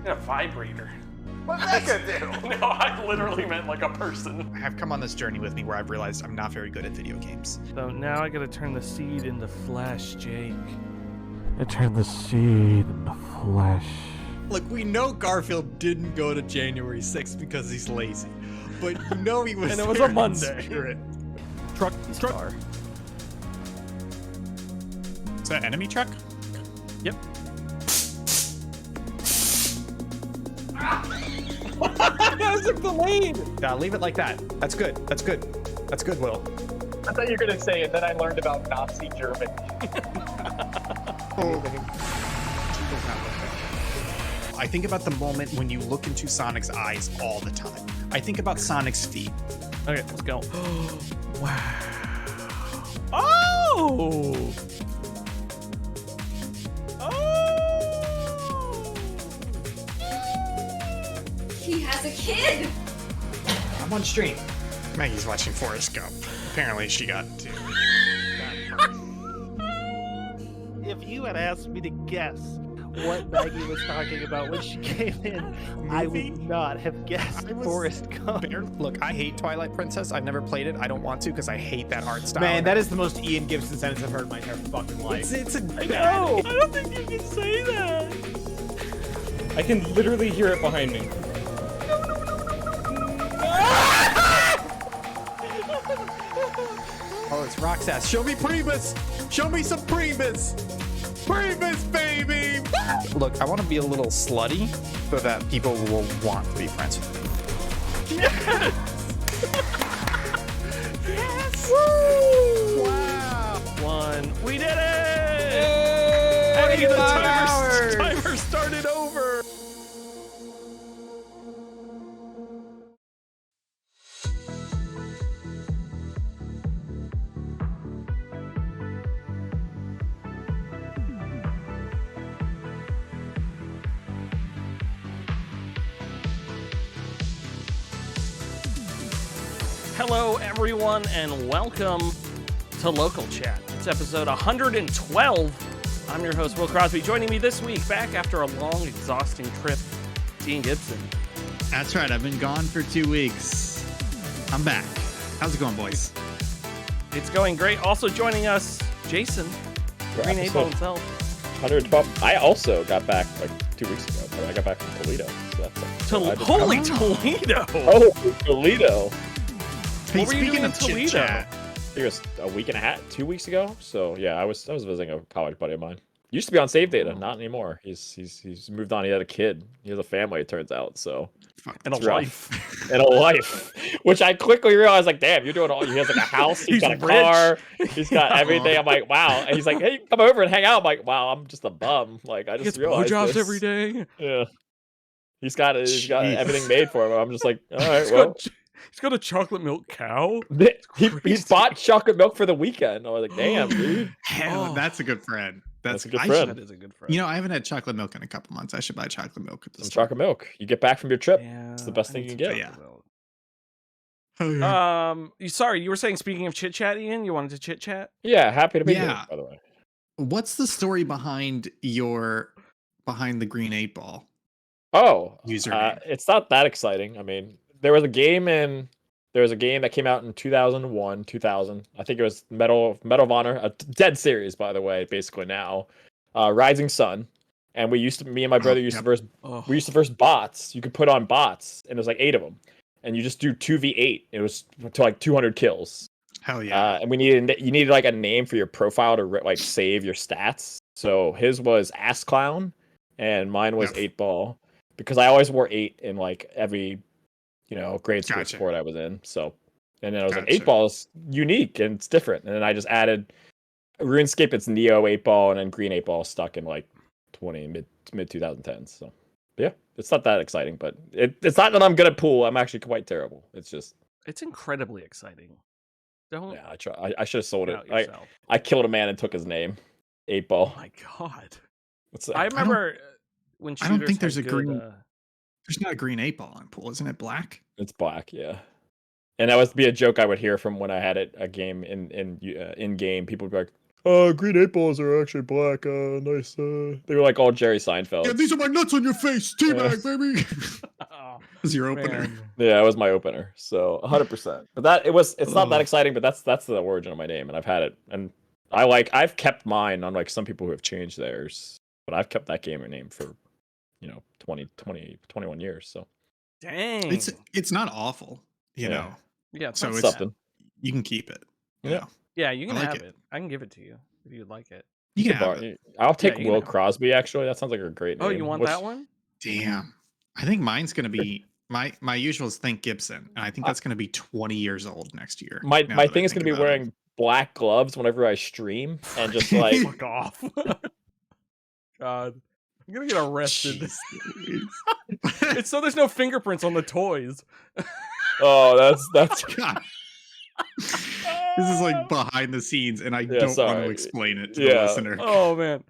A vibrator. What's that gonna do? No, I literally meant like a person. I have come on this journey with me where I've realized I'm not very good at video games. So now I gotta turn the seed into flesh, Jake. I turn the seed into flesh. Look, we know Garfield didn't go to January 6th because he's lazy. But you know he was And it was there a in Monday. spirit. Truck. Is that enemy truck? Yep. That was delayed. Yeah, leave it like that. That's good. That's good. That's good, Will. I thought you were gonna say, and then I learned about Nazi Germany. I think about the moment when you look into Sonic's eyes all the time. I think about Sonic's feet. Okay, let's go. Wow. Oh! Oh! He has a kid! I'm on stream. Maggie's watching Forrest Gump. Apparently she got to. If you had asked me to guess what Maggie was talking about when she came in, I Movie? would not have guessed I was Forrest Gump. Look, I hate Twilight Princess. I've never played it. I don't want to because I hate that art style. Man, that is the most Ian Gibson sentence I've heard in my entire fucking life. it's a No, I don't think you can say that. I can literally hear it behind me. Oh, it's Roxas. Show me Primus. Show me some Primus. Primus, baby. Look, I want to be a little slutty so that people will want to be friends with me. Yes! Woo! Wow! We did it! Hey, the timer started over. Hello, everyone, and welcome to Local Chat. It's episode 112. I'm your host, Will Crosby. Joining me this week, back after a long, exhausting trip, Dean Gibson. That's right. I've been gone for 2 weeks. I'm back. How's it going, boys? It's going great. Also joining us, Jason, Green Able himself. 112. I also got back like 2 weeks ago, but I got back from Toledo. So that's Holy Toledo! Oh, Toledo. Hey, What were you speaking doing in of chit Toledo? chat, I think it was a week and a half, 2 weeks ago. So yeah, I was visiting a college buddy of mine. Used to be on Save Data, not anymore. He's moved on. He had a kid. He has a family, it turns out. So And a it's rough. life. And a life, which I quickly realized, like, damn, you're doing all. He has like a house, he's got a He's car, he's got everything. I'm like, wow. And he's like, hey, come over and hang out. I'm like, wow, I'm just a bum. Like, I He just gets realized blowjobs this. every day. Yeah, he's got Jeez. everything made for him. I'm just like, all right, He's well. got a chocolate milk cow. He crazy. bought chocolate milk for the weekend. I was like, damn, dude. Hell, Oh. that's a good friend. That's a good I friend. That is a good friend. You know, I haven't had chocolate milk in a couple months. I should buy chocolate milk at Some this time. chocolate milk. You get back from your trip. Yeah, It's the best I thing need you can some get. chocolate milk. Oh, yeah. Sorry, you were saying, speaking of chit chat, Ian, you wanted to chit chat? Yeah, happy to be Yeah. here, by the way. What's the story behind the Green 8 Ball? Oh, Username. it's not that exciting. I mean, there was a game that came out in 2001, 2000. I think it was Medal of Honor, a dead series, by the way, basically now. Rising Sun. And me and my brother used yep. to verse bots. You could put on bots, and there's like 8 of them. And you just do 2v8. It was to like 200 kills. Hell yeah. And you needed like a name for your profile to like save your stats. So his was Ass Clown, and mine was Yep. 8 Ball, because I always wore 8 in like every, grade school Gotcha. sport I was in. So, and then I was like, Gotcha. 8 Ball is unique and it's different. And then I just added RuneScape. It's Neo 8 Ball, and then Green 8 Ball stuck in like mid 2010s. So yeah, it's not that exciting, but it's not that I'm good at pool. I'm actually quite terrible. It's just, It's incredibly exciting. Don't yeah, I should have sold it. doubt yourself. I killed a man and took his name. 8 Ball. Oh my god. It's I remember when I don't shooters think there's had a good, green- There's not a Green 8 Ball in pool, isn't it? Black? It's black, yeah. And that would be a joke I would hear from when I had a game in game. People would be like, green 8-balls are actually black. Nice. They were like all Jerry Seinfeld. Yeah, these are my nuts on your face. Teabag, baby. Oh, Was your opener. man. Yeah, it was my opener. So 100%. But it's not that exciting, but that's the origin of my name, and I've had it. And I've kept mine, unlike some people who have changed theirs. But I've kept that gamer name for, 21 years. So Dang. It's not awful, you Yeah. know. Yeah, it's So not it's bad. something. You can keep it. you Yeah. know. Yeah, you can I like have it. it. I can give it to you if you'd like it. You can Bar- have it. I'll take you can Will have it. Crosby. Actually, that sounds like a great name. Oh, you want that one? Damn. I think mine's gonna be my usual is Think Gibson, and I think that's gonna be 20 years old next year. My now my that I thing is think gonna be about it. wearing black gloves whenever I stream, and just like Fuck off. God. I'm gonna get arrested. Jeez Louise. It's so there's no fingerprints on the toys. oh that's God. This is like behind the scenes, and I don't want to sorry. explain it to the Yeah. listener. Oh man.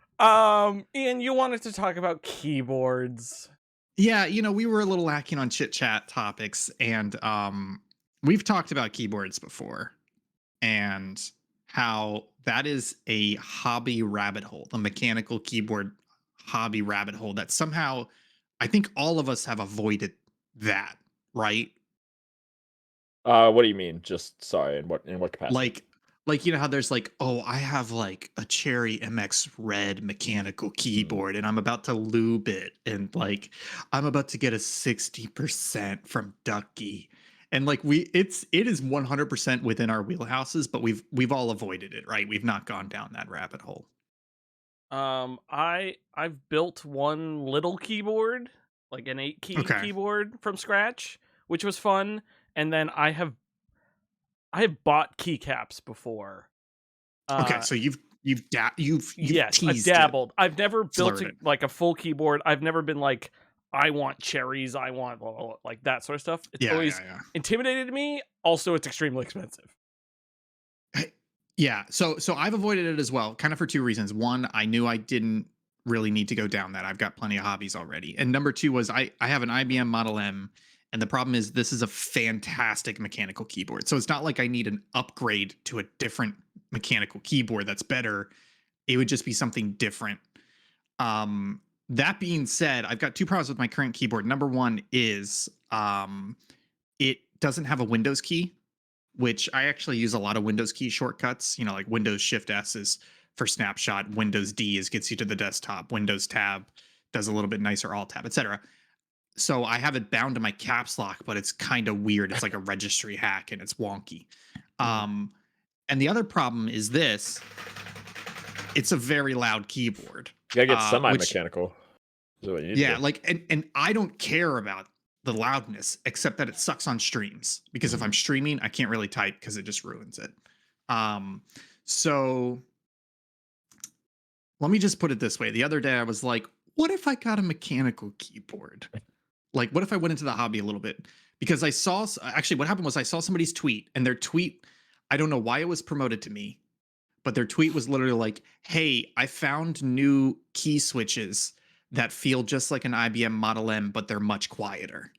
Ian, you wanted to talk about keyboards. Yeah, we were a little lacking on chit chat topics, and we've talked about keyboards before, and how that is a hobby rabbit hole, the mechanical keyboard hobby rabbit hole that somehow I think all of us have avoided that, right? what do you mean? Just sorry, in what capacity? Like how there's like, oh, I have like a Cherry MX Red mechanical keyboard and I'm about to lube it, and like I'm about to get a 60% from Ducky. And like it is 100% within our wheelhouses, but we've all avoided it, right? We've not gone down that rabbit hole. I've built one little keyboard, like an 8-key Okay. keyboard from scratch, which was fun. And then I have bought keycaps before. Okay, so you've yes, I've teased it. dabbled. I've never built Flirted. like a full keyboard. I've never been like, I want cherries, I want blah, blah, blah, like that sort of stuff. It's Yeah, always yeah. intimidated me. Also, it's extremely expensive. Yeah, so I've avoided it as well, kind of for two reasons. One, I knew I didn't really need to go down that. I've got plenty of hobbies already. And number two was I have an IBM Model M, and the problem is this is a fantastic mechanical keyboard. So it's not like I need an upgrade to a different mechanical keyboard that's better. It would just be something different. That being said, I've got two problems with my current keyboard. Number one is it doesn't have a Windows key, which I actually use a lot of Windows key shortcuts. Like Windows Shift S is for snapshot, Windows D gets you to the desktop, Windows Tab does a little bit nicer Alt Tab, etc. So I have it bound to my caps lock, but it's kind of weird. It's like a registry hack and it's wonky. And the other problem is this: it's a very loud keyboard. You gotta get which- semi-mechanical. Is what you need to Yeah, do. like and I don't care about the loudness, except that it sucks on streams, because if I'm streaming, I can't really type because it just ruins it. So let me just put it this way. The other day I was like, what if I got a mechanical keyboard? Like, what if I went into the hobby a little bit? Because I saw, actually, what happened was I saw somebody's tweet, and their tweet, I don't know why it was promoted to me, but their tweet was literally like, hey, I found new key switches that feel just like an IBM Model M, but they're much quieter.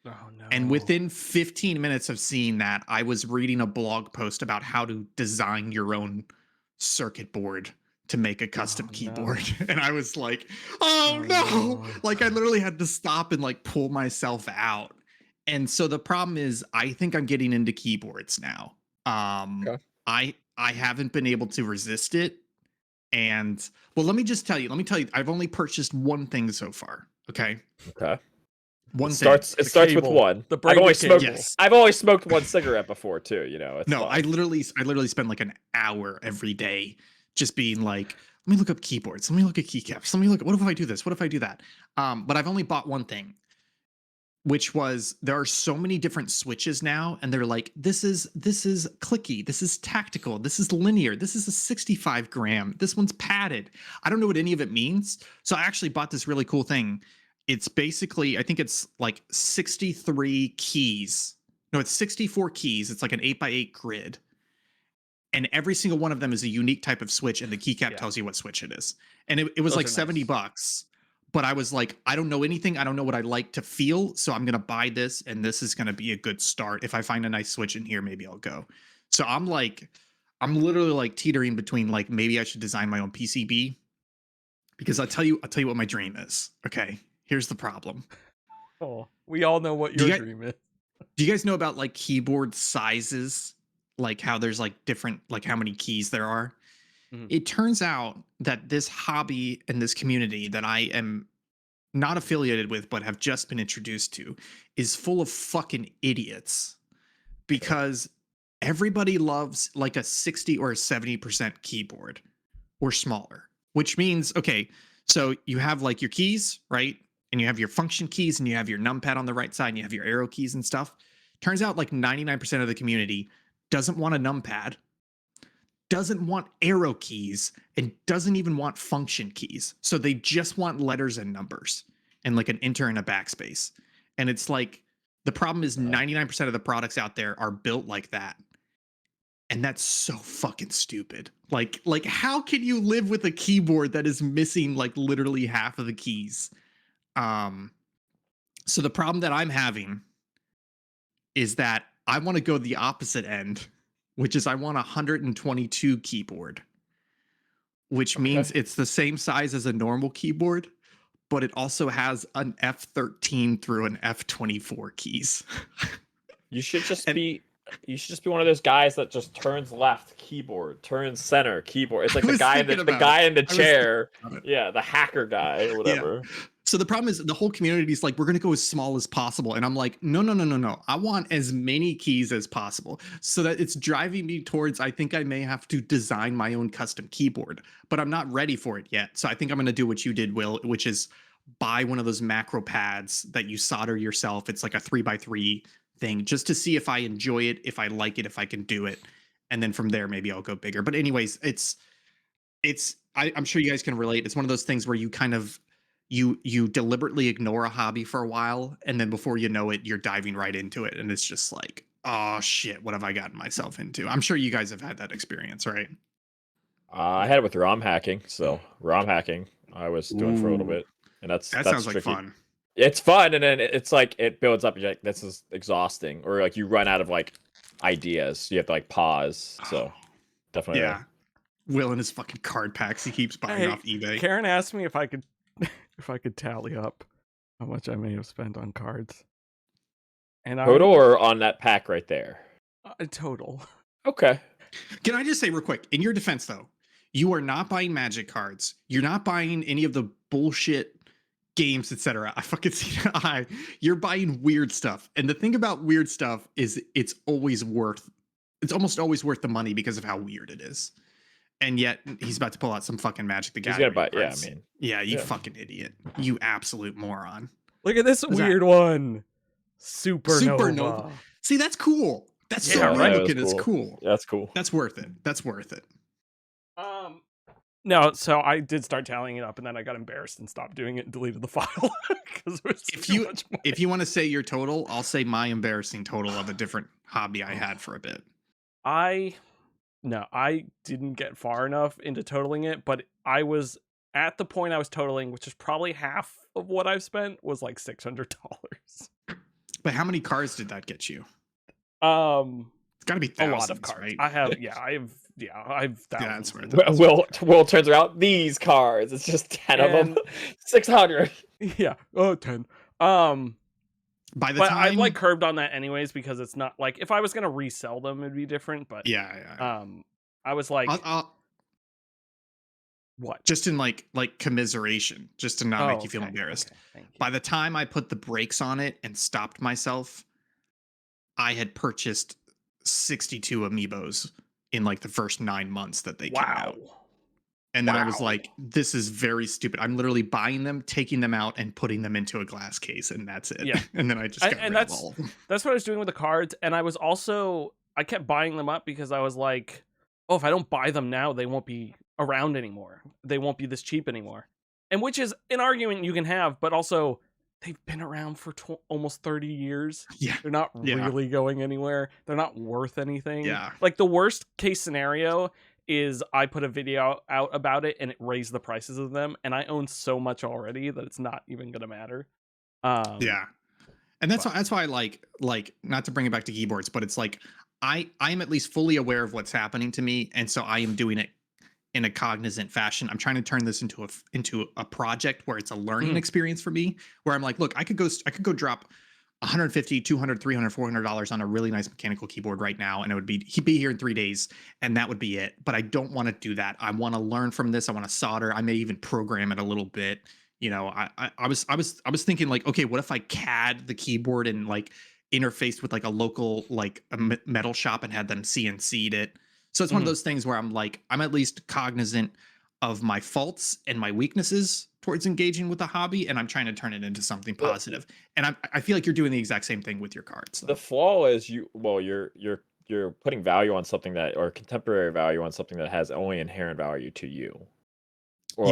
Oh no. And within 15 minutes of seeing that, I was reading a blog post about how to design your own circuit board to make a custom no. keyboard. And I was like, oh no. Like I literally had to stop and like pull myself out. And so the problem is I think I'm getting into keyboards now. Okay. I haven't been able to resist it. And well, let me tell you, I've only purchased one thing so far. Okay. Okay. One It thing. starts with cable. one. The I've braided always smoked. cable. Yes. I've always smoked one cigarette before too. It's No, fine. I literally spend like an hour every day just being like, let me look up keyboards. Let me look at keycaps. Let me look at, what if I do this? What if I do that? But I've only bought one thing, which was there are so many different switches now, and they're like, this is clicky, this is tactical, this is linear, this is a 65 gram, this one's padded. I don't know what any of it means. So I actually bought this really cool thing. It's basically, I think it's like 63 keys. No, it's 64 keys. It's like an 8x8 grid. And every single one of them is a unique type of switch, and the keycap tells you what switch it is. And it was Those like are $70. nice. But I was like, I don't know anything. I don't know what I like to feel. So I'm going to buy this, and this is going to be a good start. If I find a nice switch in here, maybe I'll go. So I'm like, I'm literally like teetering between like maybe I should design my own PCB because I'll tell you what my dream is. Okay, here's the problem. Oh, we all know what Do your you dream is. Do you guys know about like keyboard sizes? Like how there's like different, like how many keys there are? Mhm. It turns out that this hobby and this community that I am not affiliated with, but have just been introduced to, is full of fucking idiots because everybody loves like a 60 or a 70% keyboard or smaller, which means, okay, so you have like your keys, right? And you have your function keys and you have your numpad on the right side and you have your arrow keys and stuff. Turns out like 99% of the community doesn't want a numpad, doesn't want arrow keys, and doesn't even want function keys. So they just want letters and numbers and like an enter and a backspace. And it's like the problem is 99% of the products out there are built like that. And that's so fucking stupid. Like how can you live with a keyboard that is missing like literally half of the keys? So the problem that I'm having is that I want to go the opposite end, which is I want a 122 keyboard, which means it's the same size as a normal keyboard, but it also has an F13 through an F24 keys. You should just be one of those guys that just turns left keyboard, turns center keyboard. It's like the guy in the chair. Yeah, the hacker guy or whatever. Yeah. So the problem is the whole community is like, we're going to go as small as possible. And I'm like, no. I want as many keys as possible so that it's driving me towards, I think I may have to design my own custom keyboard, but I'm not ready for it yet. So I think I'm going to do what you did, Will, which is buy one of those macro pads that you solder yourself. It's like a 3x3 thing just to see if I enjoy it, if I like it, if I can do it. And then from there, maybe I'll go bigger. But anyways, I'm sure you guys can relate. It's one of those things where you kind of, you deliberately ignore a hobby for a while, and then before you know it, you're diving right into it, and it's just like, oh shit, what have I gotten myself into? I'm sure you guys have had that experience, right? I had it with ROM hacking. So ROM hacking, I was doing for a little bit, and that sounds tricky. like fun. It's fun, and then it's like it builds up. You're like, this is exhausting, or like you run out of like ideas. You have to like pause. So definitely, yeah. Will and his fucking card packs he keeps buying off eBay. Karen asked me if I could tally up how much I may have spent on cards. And total or on that pack right there? Total. Okay. Can I just say real quick, in your defense though, you are not buying Magic cards. You're not buying any of the bullshit games, etc. I fucking see that. You're buying weird stuff. And the thing about weird stuff is it's almost always worth the money because of how weird it is. And yet he's about to pull out some fucking Magic the Gathering. He's gonna buy, cards. You fucking idiot. You absolute moron. Look at this weird one. Supernova. See, that's cool. That's so right. weird looking. Cool. It's cool. That's cool. That's worth it. That's worth it. No, so I did start tallying it up, and then I got embarrassed and stopped doing it and deleted the file because if you want to say your total, I'll say my embarrassing total of a different hobby I had for a bit. I didn't get far enough into totaling it, but I was at the point I was totaling, which is probably half of what I've spent, was like $600. But how many cards did that get you? It's got to be thousands, a lot of cards. Right? I've thousands. Yeah, that's worth it. Will turns around these cards. It's just 10 of them. 600. Yeah. 10. By the but time I like curbed on that anyways because it's not like if I was gonna resell them it'd be different. But I was like, what? Just in like commiseration, just to not make you feel embarrassed. Okay, you. By the time I put the brakes on it and stopped myself, I had purchased 62 amiibos in like the first 9 months that they came out. And then I was like, this is very stupid. I'm literally buying them, taking them out, and putting them into a glass case, and that's it. Yeah. And then I just got rid of all of them. That's what I was doing with the cards. And I kept buying them up because I was like, oh, if I don't buy them now, they won't be around anymore. They won't be this cheap anymore. And which is an argument you can have, but also they've been around for almost 30 years. Yeah. They're not really going anywhere. They're not worth anything. Yeah. Like the worst case scenario is I put a video out about it and it raised the prices of them, and I own so much already that it's not even gonna matter. Yeah. And that's why I like not to bring it back to keyboards, but it's like I am at least fully aware of what's happening to me, and so I am doing it in a cognizant fashion. I'm trying to turn this into a project where it's a learning experience for me, where I'm like, look, I could go drop 150, 200, 300, $400 on a really nice mechanical keyboard right now, and he'd be here in 3 days, and that would be it. But I don't want to do that. I want to learn from this. I want to solder. I may even program it a little bit. You know, I was thinking like, okay, what if I CAD the keyboard and like interfaced with like a local like a metal shop and had them CNC'd it. So it's one of those things where I'm like, I'm at least cognizant of my faults and my weaknesses towards engaging with the hobby, and I'm trying to turn it into something positive. And I feel like you're doing the exact same thing with your cards. The flaw is you're putting value on something that, or contemporary value on something that has only inherent value to you. Or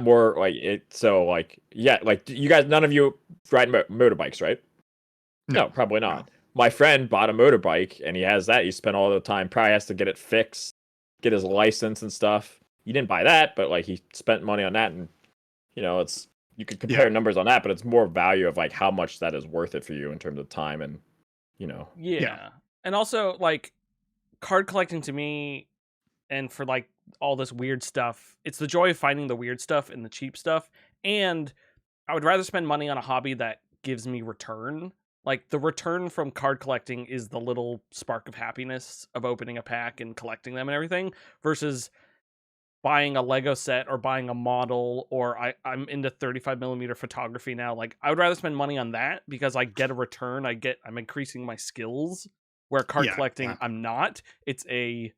more like it. So like, like you guys, none of you ride motorbikes, right? No, probably not. No. My friend bought a motorbike and he has that. He spent all the time, probably has to get it fixed, get his license and stuff. You didn't buy that, but like he spent money on that, and you know, you could compare numbers on that, but it's more value of like how much that is worth it for you in terms of time and, you know. Yeah. And also like card collecting to me, and for like all this weird stuff, it's the joy of finding the weird stuff and the cheap stuff. And I would rather spend money on a hobby that gives me return. Like the return from card collecting is the little spark of happiness of opening a pack and collecting them and everything, versus buying a Lego set or buying a model, or I'm into 35mm photography now. Like I would rather spend money on that because I get a return. I'm increasing my skills, where card collecting, I'm not. It's I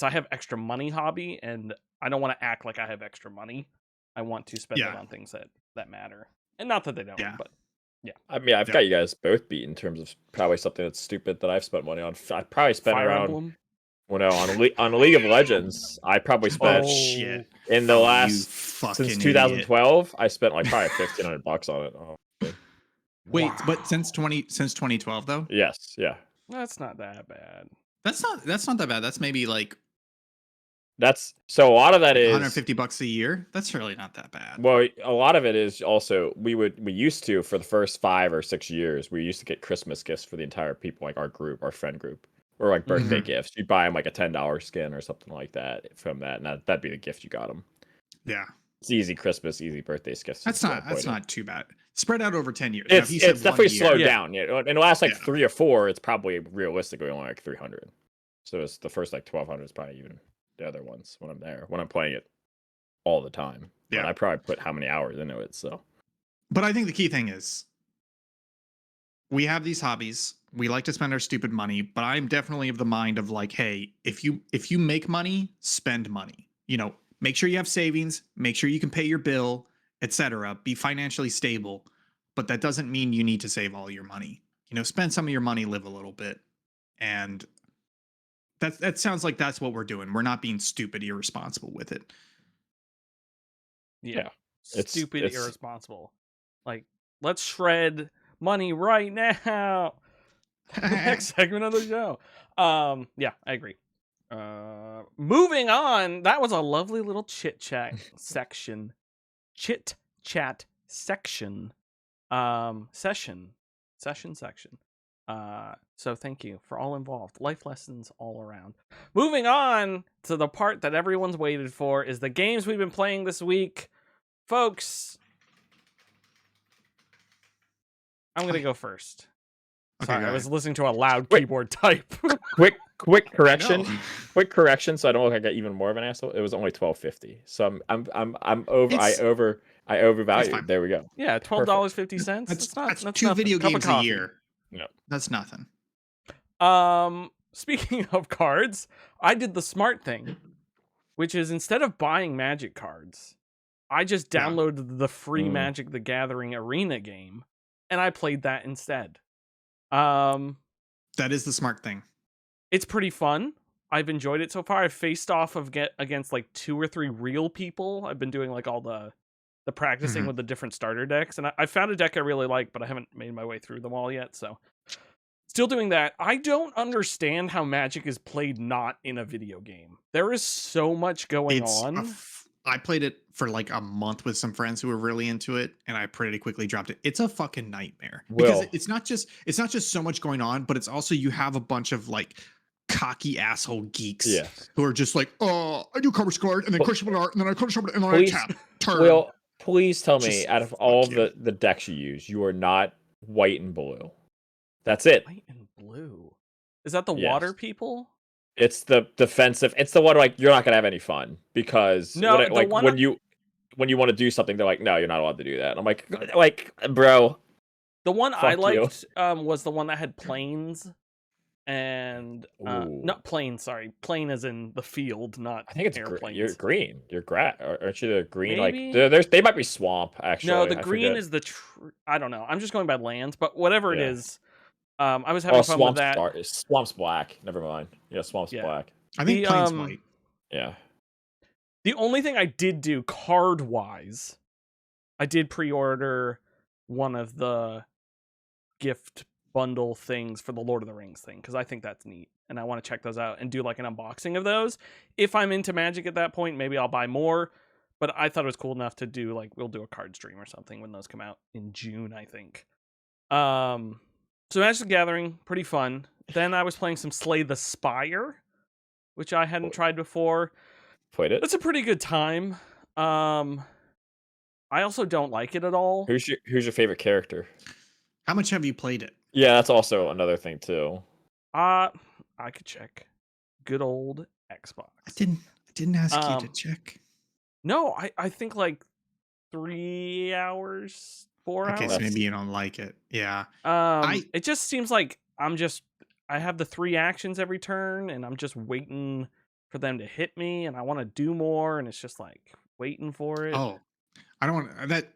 have extra money hobby, and I don't want to act like I have extra money. I want to spend it on things that matter. And not that they don't, but yeah. I mean, I've got you guys both beat in terms of probably something that's stupid that I've spent money on. I probably spent Fire around Emblem? Well, no, on League of Legends, I probably spent in the last since 2012. I spent like probably $1,500 on it. Oh, wait, but since 2012 though? Yes, yeah. That's not that bad. That's not that bad. That's maybe like so a lot of that is $150 a year. That's really not that bad. Well, a lot of it is also we used to, for the first 5 or 6 years, we used to get Christmas gifts for the entire people, like our friend group. Or like birthday gifts. You'd buy them like a $10 skin or something like that from that, and that'd be the gift you got them. Yeah, it's easy Christmas, easy birthday gifts. That's not too bad. Spread out over 10 years. It's definitely slowed down. Yeah, in the last like 3 or 4, it's probably realistically only like 300. So it's the first like 1,200 is probably even the other ones when I'm there, when I'm playing it all the time. Yeah, I probably put how many hours into it. So, but I think the key thing is we have these hobbies. We like to spend our stupid money, but I'm definitely of the mind of like, hey, if you make money, spend money. You know, make sure you have savings, make sure you can pay your bill, etc. Be financially stable, but that doesn't mean you need to save all your money. You know, spend some of your money, live a little bit, and that sounds like that's what we're doing. We're not being stupid, irresponsible with it. Yeah, stupid, irresponsible. Like, let's shred money right now. Next segment of the show. Yeah, I agree. Moving on. That was a lovely little chit chat section. Chit chat section. Session. So thank you for all involved. Life lessons all around. Moving on to the part that everyone's waited for is the games we've been playing this week. Folks, I'm going to go first. Okay, sorry, I was listening to a loud keyboard type. quick correction. Quick correction, so I don't look like I got even more of an asshole. It was only $12.50. So I'm over. I overvalued. There we go. Yeah, $12.50. That's 2 video games a year. No, that's nothing. Speaking of cards, I did the smart thing, which is instead of buying Magic cards, I just downloaded the free Magic the Gathering Arena game, and I played that instead. That is the smart thing. It's pretty fun. I've enjoyed it so far. I've faced off against like 2 or 3 real people. I've been doing like all the practicing with the different starter decks, and I found a deck I really like, but I haven't made my way through them all yet, so still doing that. I don't understand how Magic is played not in a video game. There is so much going on. I played it for like a month with some friends who were really into it, and I pretty quickly dropped it. It's a fucking nightmare because Will. it's not just so much going on, but it's also you have a bunch of like cocky asshole geeks Yes. who are just like, oh, I do cover scored and then crushable art and then I crushable and then Please- I tap turn. Will, please tell me, Just out of all of fuck the decks you use, you are not white and blue. That's it. White and blue. Is that the Yes. water people? It's the defensive. It's the one like you're not gonna have any fun because No, when it- the like one- when you want to do something, they're like, no, you're not allowed to do that. I'm like, bro, The one I Fuck you. liked was the one that had planes and Ooh. not planes. Sorry, plane as in the field, not I think it's airplanes. you're green. You're aren't you the green? Maybe? Like they might be swamp actually. No, the I green forget. is the. I don't know. I'm just going by lands, but whatever it Yeah. is, I was having fun with that. Swamp's black. Never mind. Yeah, swamp's Yeah. black. I think The, plane's um, white. Yeah. The only thing I did do card wise, I did pre-order one of the gift bundle things for the Lord of the Rings thing because I think that's neat and I want to check those out and do like an unboxing of those. If I'm into Magic at that point, maybe I'll buy more. But I thought it was cool enough to do like we'll do a card stream or something when those come out in June, I think. So Magic the Gathering, pretty fun. Then I was playing some Slay the Spire, which I hadn't tried before. Played it. It's a pretty good time. I also don't like it at all. Who's your favorite character? How much have you played it? Yeah, that's also another thing too. I could check. Good old Xbox. I didn't ask you to Um, check. No, I think like 3 hours, 4 Okay, hours. so maybe you don't like it. Yeah. It just seems like I have the 3 actions every turn, and I'm just waiting for them to hit me, and I want to do more, and it's just like waiting for it. Oh, I don't want that.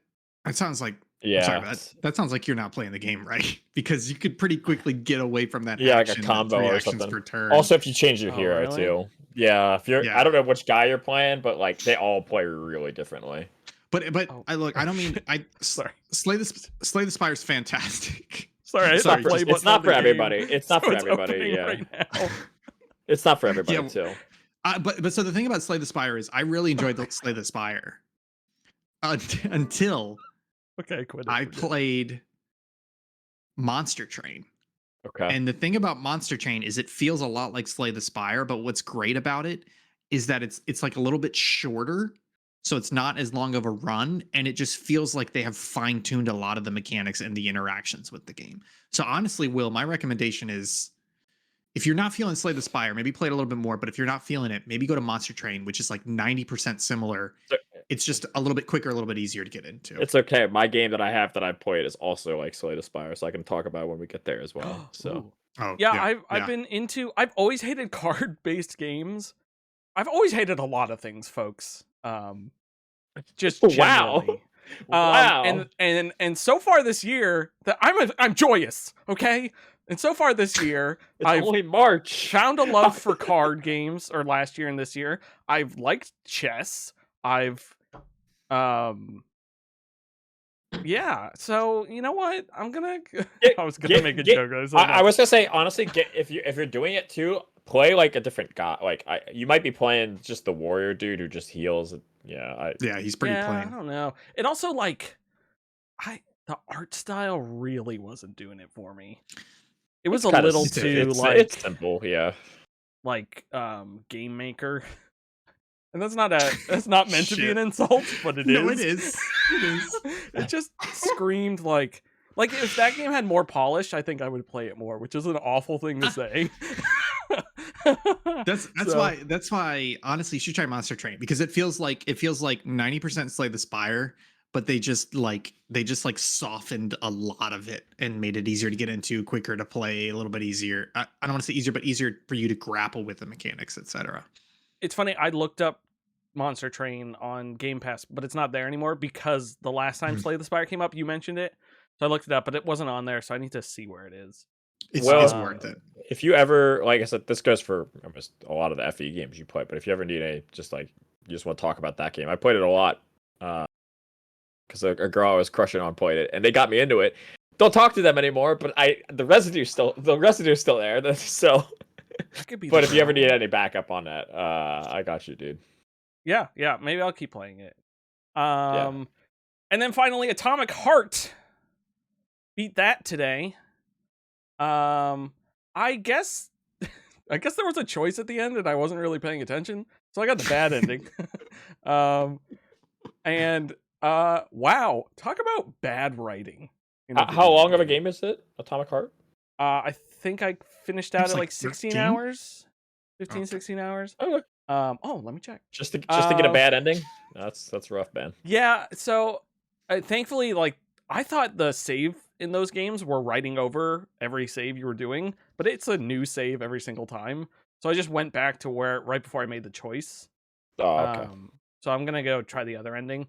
That sounds like Yeah. sorry, that sounds like you're not playing the game right because you could pretty quickly get away from that. Yeah, like a action, combo 3 or actions something. per turn. Also, if you change your Oh, hero really? too. Yeah, if you're Yeah. I don't know which guy you're playing, but like they all play really differently. but Oh. I look. I don't mean I. Sorry. Slay the Spire is fantastic. Sorry, I hit Sorry, the play it's button not on for the game, everybody. It's not so for everybody, opening yeah. Right now. It's not for everybody Yeah, too. But so the thing about Slay the Spire is I really enjoyed Slay the Spire until Okay, quit. I played Monster Train. Okay. And the thing about Monster Train is it feels a lot like Slay the Spire, but what's great about it is that it's like a little bit shorter, so it's not as long of a run, and it just feels like they have fine-tuned a lot of the mechanics and the interactions with the game. So honestly, Will, my recommendation is if you're not feeling Slay the Spire, maybe play it a little bit more, but if you're not feeling it, maybe go to Monster Train, which is like 90% similar. So- It's just a little bit quicker, a little bit easier to get into. It's okay. My game that I played is also like Slay the Spire, so I can talk about it when we get there as well. So Ooh. Oh, Yeah, I've been into. I've always hated card-based games. I've always hated a lot of things, folks. Just Wow. generally. Wow. And so far this year, that I'm joyous. Okay, and so far this year, it's I've only March. found a love for card games. Or last year and this year, I've liked chess. I've yeah. So you know what? I'm gonna. I was gonna make a joke. I was gonna say honestly, if you're doing it too, play like a different guy. Like you might be playing just the warrior dude who just heals. Yeah, yeah, he's pretty I plain. don't know. It also like the art style really wasn't doing it for me. It was a kinda little sim- too it's like simple. Yeah. Game Maker. And that's not meant to be an insult, but it is. No, it is. It is. It just screamed like if that game had more polish, I think I would play it more, which is an awful thing to say. That's why honestly you should try Monster Train because it feels like 90% Slay the Spire, but they just softened a lot of it and made it easier to get into, quicker to play, a little bit easier. I don't want to say easier, but easier for you to grapple with the mechanics, etc. It's funny, I looked up Monster Train on Game Pass, but it's not there anymore because the last time Slay the Spire came up, you mentioned it. So I looked it up, but it wasn't on there, so I need to see where it is. It's Well, worth it. If you ever, like I said, this goes for almost a lot of the FE games you play. But if you ever need you just want to talk about that game, I played it a lot because a girl I was crushing on played it, and they got me into it. Don't talk to them anymore, but the residue's still there. So, That could be but the if you ever girl. need any backup on that, I got you, dude. Yeah, maybe I'll keep playing it. And then finally, Atomic Heart. Beat that today. I guess there was a choice at the end, and I wasn't really paying attention, so I got the bad ending. Wow, talk about bad writing. How long of a game is it? Atomic Heart? I think I finished out It's at like like 16 13? hours. 15, Okay. 16 hours. Oh, look. Let me check. Just to get a bad ending? That's rough, man. Yeah, so thankfully, like, I thought the save in those games were writing over every save you were doing, but it's a new save every single time. So I just went back to where right before I made the choice. Oh, okay. So I'm gonna go try the other ending.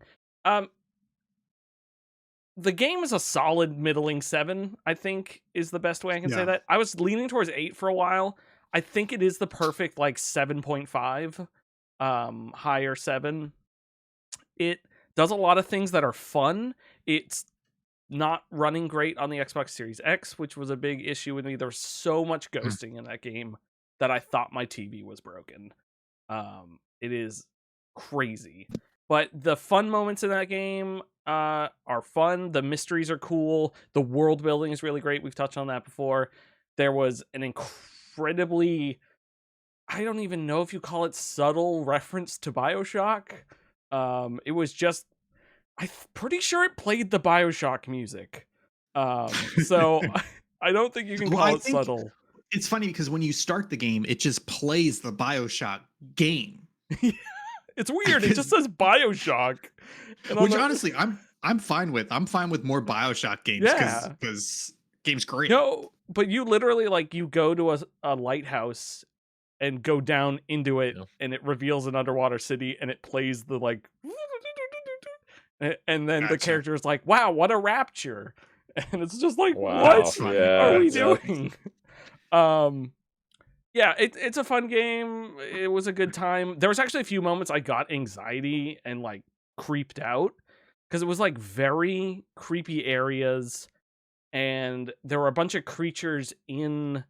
The game is a solid middling 7, I think is the best way I can say Yeah. that. I was leaning towards 8 for a while. I think it is the perfect like 7.5, higher 7. It does a lot of things that are fun. It's not running great on the Xbox Series X, which was a big issue with me. There was so much ghosting in that game that I thought my TV was broken. It is crazy. But the fun moments in that game are fun. The mysteries are cool. The world building is really great. We've touched on that before. There was an incredibly, I don't even know if you call it subtle reference to BioShock. It was just, I'm pretty sure it played the BioShock music. So I don't think you can Well, call I it think- subtle. It's funny because when you start the game, it just plays the BioShock game. It's weird. It just says BioShock. And I'm Which like, honestly, I'm fine with. I'm fine with more BioShock games Yeah. because game's great. no, but you literally like you go to a lighthouse and go down into it, Yeah. and it reveals an underwater city, and it plays the like, and then the Gotcha. character is like, "Wow, what a rapture!" And it's just like, Wow. what Yeah. are we yeah. doing? Yeah, it's a fun game. It was a good time. There was actually a few moments I got anxiety and like creeped out because it was like very creepy areas, and there were a bunch of creatures in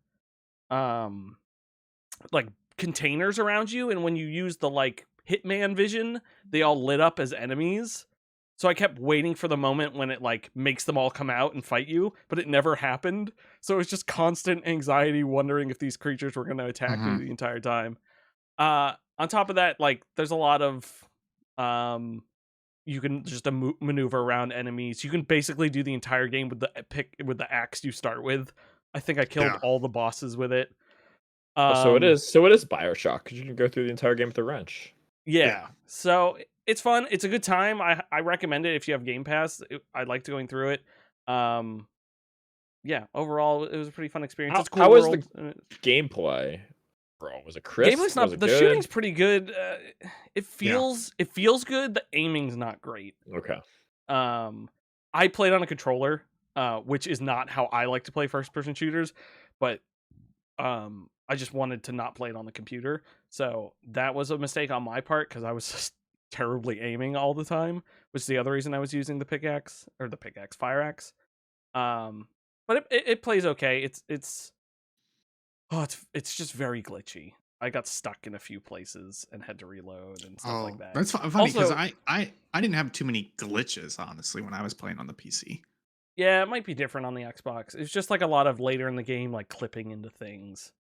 like containers around you, and when you use the like Hitman vision, they all lit up as enemies. So I kept waiting for the moment when it like makes them all come out and fight you, but it never happened. So it was just constant anxiety, wondering if these creatures were going to attack me the entire time. On top of that, like there's a lot of you can just maneuver around enemies. You can basically do the entire game with the axe you start with. I think I killed Yeah. all the bosses with it. So it is BioShock because you can go through the entire game with a wrench. Yeah. So it's fun. It's a good time. I recommend it if you have Game Pass. I liked going through it. Yeah. Overall, it was a pretty fun experience. It's a cool how was world. Gameplay, bro? Was it crisp? Gameplay's not. Was it The good? shooting's pretty good. It feels good. The aiming's not great. Okay. I played on a controller, which is not how I like to play first-person shooters, but I just wanted to not play it on the computer. So that was a mistake on my part because I was just terribly aiming all the time, which is the other reason I was using the fire axe. But it plays okay. It's just very glitchy. I got stuck in a few places and had to reload and stuff like that. That's funny because Also- I didn't have too many glitches, honestly, when I was playing on the PC. Yeah, it might be different on the Xbox. It's just like a lot of later in the game, like clipping into things.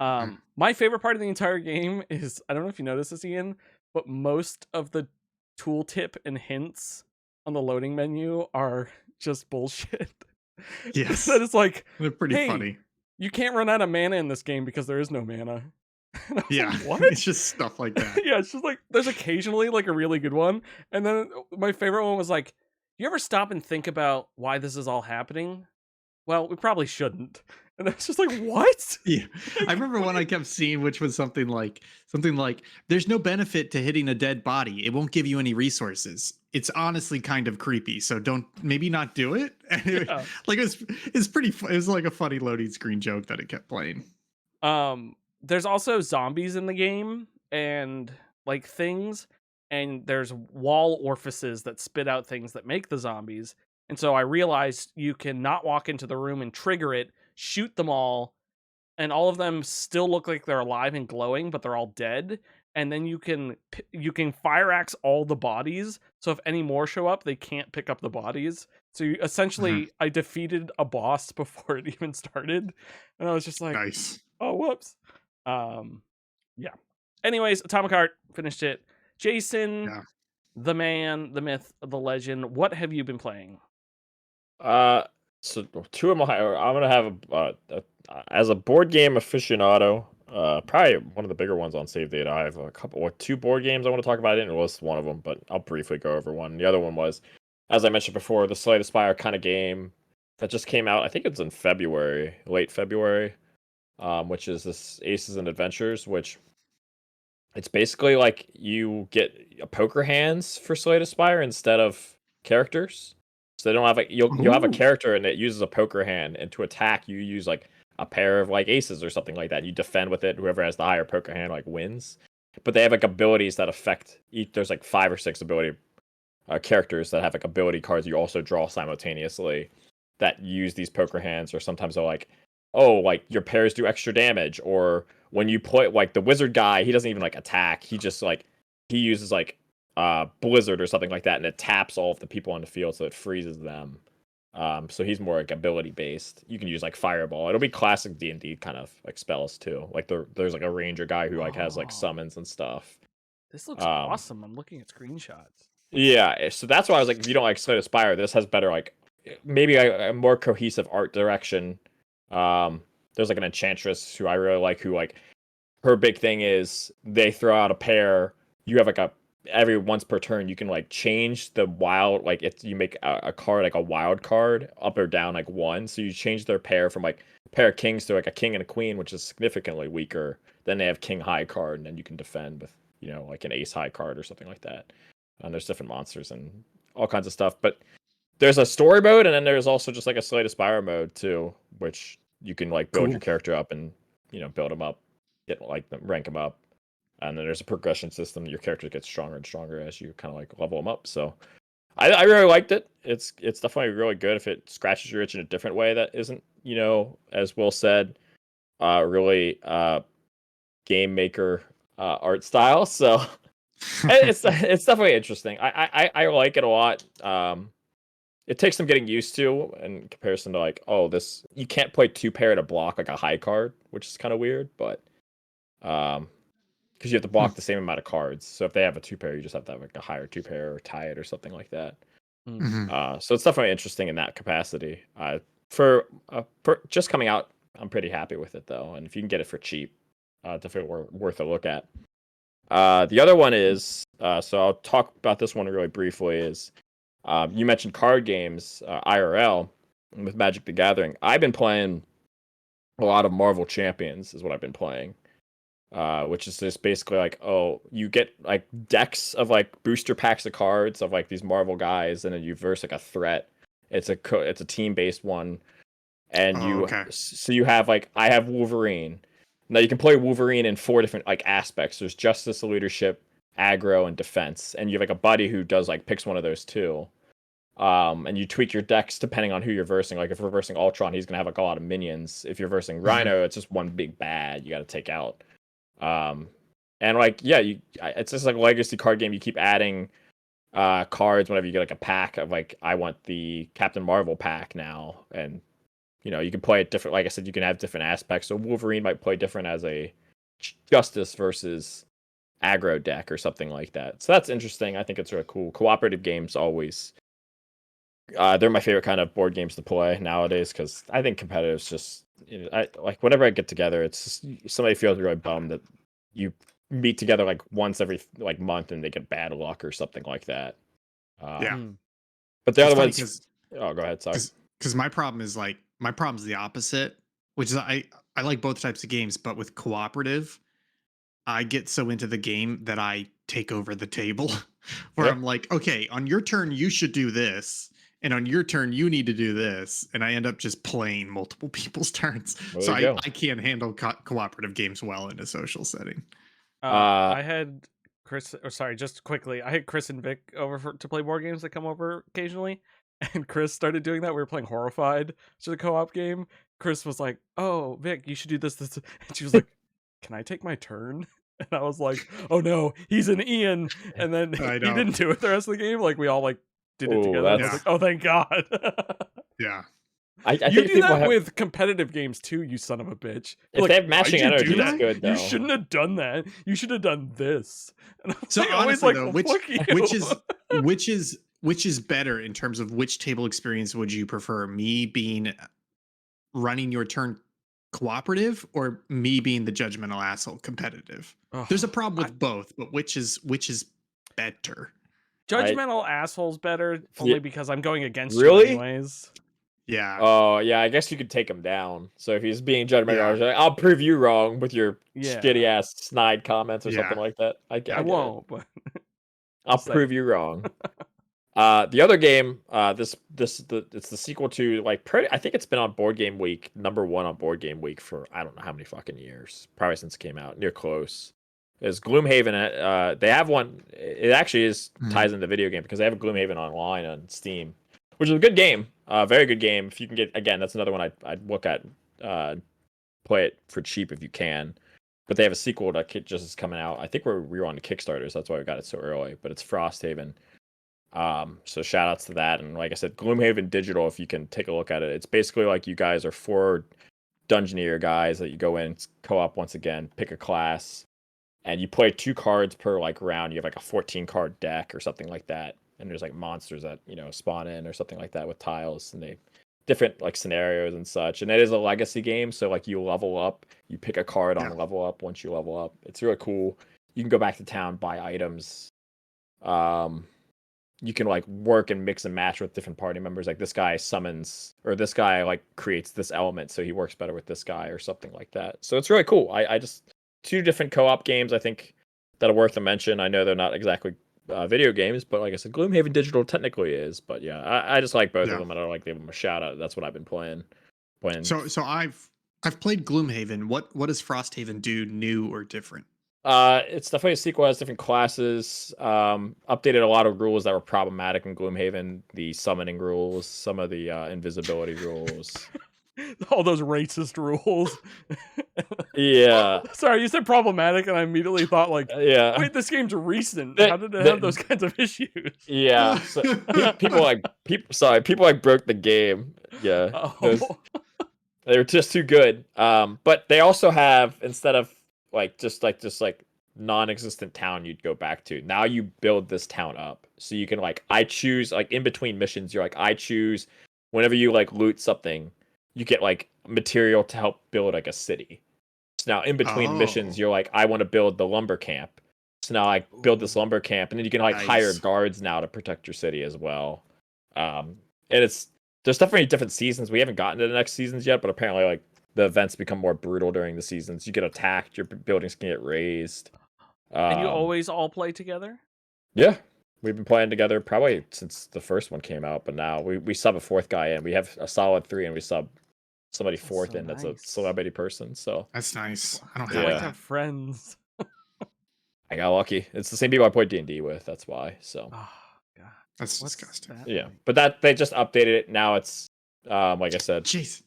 My favorite part of the entire game is, I don't know if you noticed this, Ian, but most of the tooltip and hints on the loading menu are just bullshit. Yes. That is like, They're pretty Hey, funny. you can't run out of mana in this game because there is no mana. And I was Yeah. like, what? It's just stuff like that. Yeah, it's just like there's occasionally like a really good one, and then my favorite one was like, you ever stop and think about why this is all happening? Well, we probably shouldn't. And it's just like, what? Yeah. I remember one I kept seeing, which was something like, there's no benefit to hitting a dead body. It won't give you any resources. It's honestly kind of creepy. So maybe not do it. And Yeah. like it's pretty, it was like a funny loading screen joke that it kept playing. There's also zombies in the game and like things, and there's wall orifices that spit out things that make the zombies. And so I realized you can not walk into the room and trigger it, shoot them all, and all of them still look like they're alive and glowing, but they're all dead. and then you can fire axe all the bodies. So if any more show up, they can't pick up the bodies. So you, essentially, I defeated a boss before it even started, and I was just like, Nice. oh, whoops. Yeah. Anyways, Atomic Heart, finished it. Jason, Yeah. the man, the myth, the legend. What have you been playing? So two of my, I'm gonna have as a board game aficionado, probably one of the bigger ones on Save Data. I have a couple or two board games I want to talk about. I didn't list one of them, but I'll briefly go over one. The other one was, as I mentioned before, the Slay the Spire kind of game that just came out. I think it's in February, late February, which is this Aces and Adventures, which it's basically like you get a poker hands for Slay the Spire instead of characters. So they don't have like you'll have a Ooh. character and it uses a poker hand, and to attack you use like a pair of like aces or something like that. You defend with it. Whoever has the higher poker hand like wins. But they have like abilities that affect each. There's like 5 or 6 ability characters that have like ability cards you also draw simultaneously that use these poker hands. Or sometimes they're like, oh, like your pairs do extra damage. Or when you play like the wizard guy, he doesn't even like attack. He just like he uses like blizzard or something like that, and it taps all of the people on the field, so it freezes them. So he's more like ability based. You can use like fireball. It'll be classic D&D kind of like spells too. Like there's like a ranger guy who like has like summons and stuff. This looks awesome. I'm looking at screenshots. Yeah, so that's why I was like, if you don't like Slay the Spire, this has better like maybe a more cohesive art direction. There's like an enchantress who I really like, who like her big thing is they throw out a pair. You have like every once per turn you can like change the wild, like if you make a card like a wild card up or down like 1, so you change their pair from like a pair of kings to like a king and a queen, which is significantly weaker. Then they have king high card, and then you can defend with like an ace high card or something like that. And there's different monsters and all kinds of stuff. But there's a story mode, and then there's also just like a Slay the Spire mode too, which you can like build your character up and build them up, get like them, rank them up. And then there's a progression system. Your character gets stronger and stronger as you kind of like level them up. So I really liked it. It's definitely really good if it scratches your itch in a different way that isn't, as Will said, really game maker art style. So it's definitely interesting. I like it a lot. It takes some getting used to in comparison to like, this you can't play 2-pair to block like a high card, which is kind of weird, but because you have to block the same amount of cards. So if they have a 2-pair, you just have to have like a higher 2-pair or tie it or something like that. So it's definitely interesting in that capacity. For just coming out, I'm pretty happy with it though. And if you can get it for cheap, definitely worth a look at. The other one is, so I'll talk about this one really briefly, is you mentioned card games, IRL, with Magic the Gathering. I've been playing a lot of Marvel Champions is what I've been playing. Which is just basically like, you get like decks of like booster packs of cards of like these Marvel guys, and then you verse like a threat. It's a team based one, and so you have like, I have Wolverine. Now you can play Wolverine in 4 different like aspects. There's justice, leadership, aggro, and defense, and you have like a buddy who does like picks one of those too. And you tweak your decks depending on who you're versing. Like if we're versing Ultron, he's gonna have like a lot of minions. If you're versing Rhino, it's just one big bad you got to take out. And like, it's just like a legacy card game. You keep adding cards whenever you get like a pack of like, I want the Captain Marvel pack now, and you can play it different. Like I said, you can have different aspects. So Wolverine might play different as a justice versus aggro deck or something like that. So that's interesting. I think it's really cool. Cooperative games always, they're my favorite kind of board games to play nowadays, because I think competitive's just, I like whenever I get together, it's just, somebody feels really bummed that you meet together like once every like month and they get bad luck or something like that. But the other ones, go ahead. Sorry. Because my problem is the opposite, which is I like both types of games, but with cooperative, I get so into the game that I take over the table, where I'm like, okay, on your turn you should do this, and on your turn you need to do this, and I end up just playing multiple people's turns. So I can't handle cooperative games well in a social setting. I had Chris, just quickly, I had Chris and Vic over to play board games that come over occasionally, and Chris started doing that. We were playing Horrified, which is a co-op game. Chris was like, "Oh, Vic, you should do this." And she was like, "Can I take my turn?" and I was like, "Oh no, he's an Ian," and then I he know. didn't do it the rest of the game. Like we all like did it Ooh, together. And I was that's- like, "Oh, thank God." Yeah. I You think do people that have, with competitive games too, you son of a bitch. if Like, they have "Why'd matching you do energy, it's that? good though. You shouldn't have done that. You should have done this." And I'm So like, always honestly, like, though, "Well, which fuck you." which is better in terms of which table experience would you prefer? Me being running your turn cooperative, or me being the judgmental asshole competitive? Ugh, There's a problem with both, but which is better? judgmental assholes better only because I'm going against Really? you anyways. Yeah. Oh yeah, I guess you could take him down. So if he's being judgmental, Yeah. I was like, I'll prove you wrong with your Yeah. shitty ass snide comments or something Yeah. like that. I I get it. won't, but I'll Just like- prove you wrong. The other game, it's the sequel to I think it's been on Board Game Week, #1 on Board Game Week for I don't know how many fucking years, probably since it came out, near close. Is Gloomhaven? They have one. It actually is ties into video game because they have a Gloomhaven online on Steam, which is a good game, very good game. If you can get, again, that's another one I'd look at, play it for cheap if you can. But they have a sequel that just is coming out. I think we were on the Kickstarter, so that's why we got it so early. But it's Frosthaven. So shout outs to that. And like I said, Gloomhaven Digital, if you can take a look at it, it's basically like you guys are 4 Dungeoneer guys that you go in, co-op once again, pick a class, and you play 2 cards per round. You have a 14 card deck or something like that. And there's monsters that, spawn in or something like that with tiles, and they different scenarios and such. And it is a legacy game, so you level up, you pick a card on level up. Once you level up, it's really cool. You can go back to town, buy items. You can work and mix and match with different party members. This guy summons, or this guy creates this element, so he works better with this guy or something like that. So it's really cool. I just 2 different co-op games I think that are worth a mention. I know they're not exactly video games, but like I said, Gloomhaven Digital technically is. But yeah, I just like both of them, and I like to give them a shout out. That's what I've been playing. So I've played Gloomhaven. What does Frosthaven do new or different? It's definitely a sequel, has different classes, updated a lot of rules that were problematic in Gloomhaven, the summoning rules, some of the invisibility rules. all those racist rules. Yeah. Sorry, you said problematic, and I immediately thought Yeah. wait, this game's recent. The- How did it the- have those kinds of issues? Yeah. So, people broke the game. Yeah. Oh. They were just too good. But they also have, instead of just non-existent town you'd go back to, now you build this town up. So you can I choose in between missions, you're I choose whenever you loot something, you get material to help build a city. So now in between missions, you're I want to build the lumber camp. So now I build this lumber camp, and then you can hire guards now to protect your city as well. And there's definitely different seasons. We haven't gotten to the next seasons yet, but apparently the events become more brutal during the seasons. You get attacked, your buildings can get razed. And you always all play together? Yeah. We've been playing together probably since the first one came out, but now we sub a 4th guy in. We have a solid 3, and we sub somebody 4th in that's a celebrity person. So that's nice. I don't I have like Yeah. to have friends. I got lucky. It's the same people I played D&D with. That's why. So Oh, God. That's What's disgusting. that? yeah, but they just updated it. Now it's like I said. Jeez.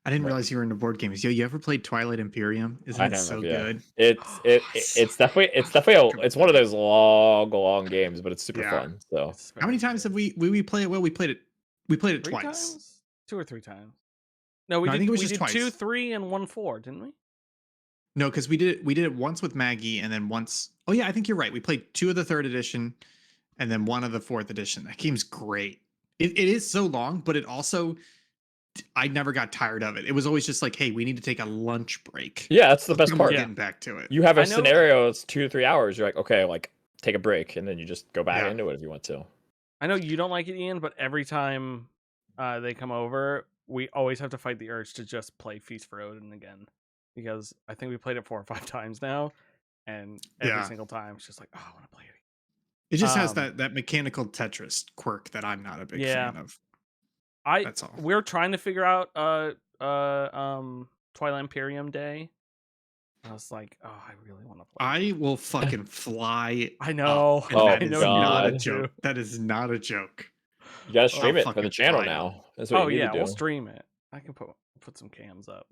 I didn't realize you were into board games. Yo, you ever played Twilight Imperium? Isn't I it don't so know, yeah. good? It's definitely it's one of those long games, but it's super Yeah. fun. So How many times have we played it? Well, we played it 3 twice. times? 2 or 3 times. No, we No, I did. think it was we just did 2, twice. 3, and 1, 4, didn't we? No, because we did it once with Maggie, and then once. Oh yeah, I think you're right. We played 2 of the 3rd edition, and then 1 of the 4th edition. That game's great. It is so long, but it also, I never got tired of it. It was always just hey, we need to take a lunch break. yeah, that's the best We're part. getting back to it. You have I a know- scenario. It's 2 to 3 hours. You're okay, take a break, and then you just go back Yeah. into it if you want to. I know you don't like it, Ian, but every time they come over, we always have to fight the urge to just play Feast for Odin again. Because I think we played it 4 or 5 times now, and every Yeah. single time it's just oh, I want to play it. It just has Um, that mechanical Tetris quirk that I'm not a big Yeah. fan of. I That's all. We're trying to figure out Twilight Imperium Day. I was oh, I really want to play. I will fucking fly. I know. And Oh, that I is know not a God. joke. That is not a joke. You gotta stream it for fucking the channel fine. now. That's what Oh you need yeah, to do. we'll stream it. I can put some cams up.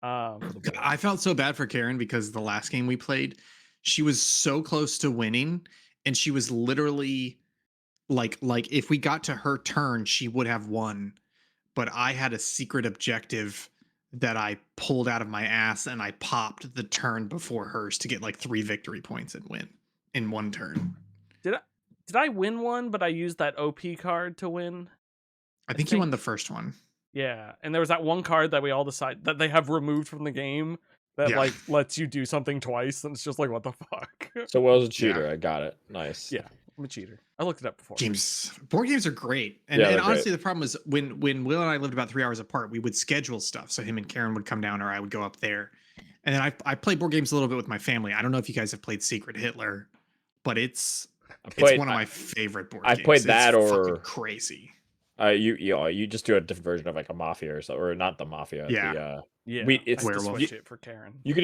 For the I felt so bad for Karen because the last game we played, she was so close to winning, and she was literally like if we got to her turn, she would have won. But I had a secret objective that I pulled out of my ass, and I popped the turn before hers to get like 3 victory points and win in one turn. Did I win one, but I used that OP card to win? I think you won the first one. Yeah, and there was that one card that we all decide that they have removed from the game that Yeah. like lets you do something twice, and it's just like, what the fuck? So Will's a cheater. I got it. Nice. Yeah, I'm a cheater. I looked it up before. Board games are great, and, Yeah, and they're honestly, the problem is when Will and I lived about 3 hours apart, we would schedule stuff. So him and Karen would come down, or I would go up there, and then I play board games a little bit with my family. I don't know if you guys have played Secret Hitler, but it's one of my favorite board games. I've played that, it's or fucking crazy. You just do a different version of like a Mafia or so, or not the Mafia. Yeah. Yeah, it's I had to Werewolf. switch it for Karen. You could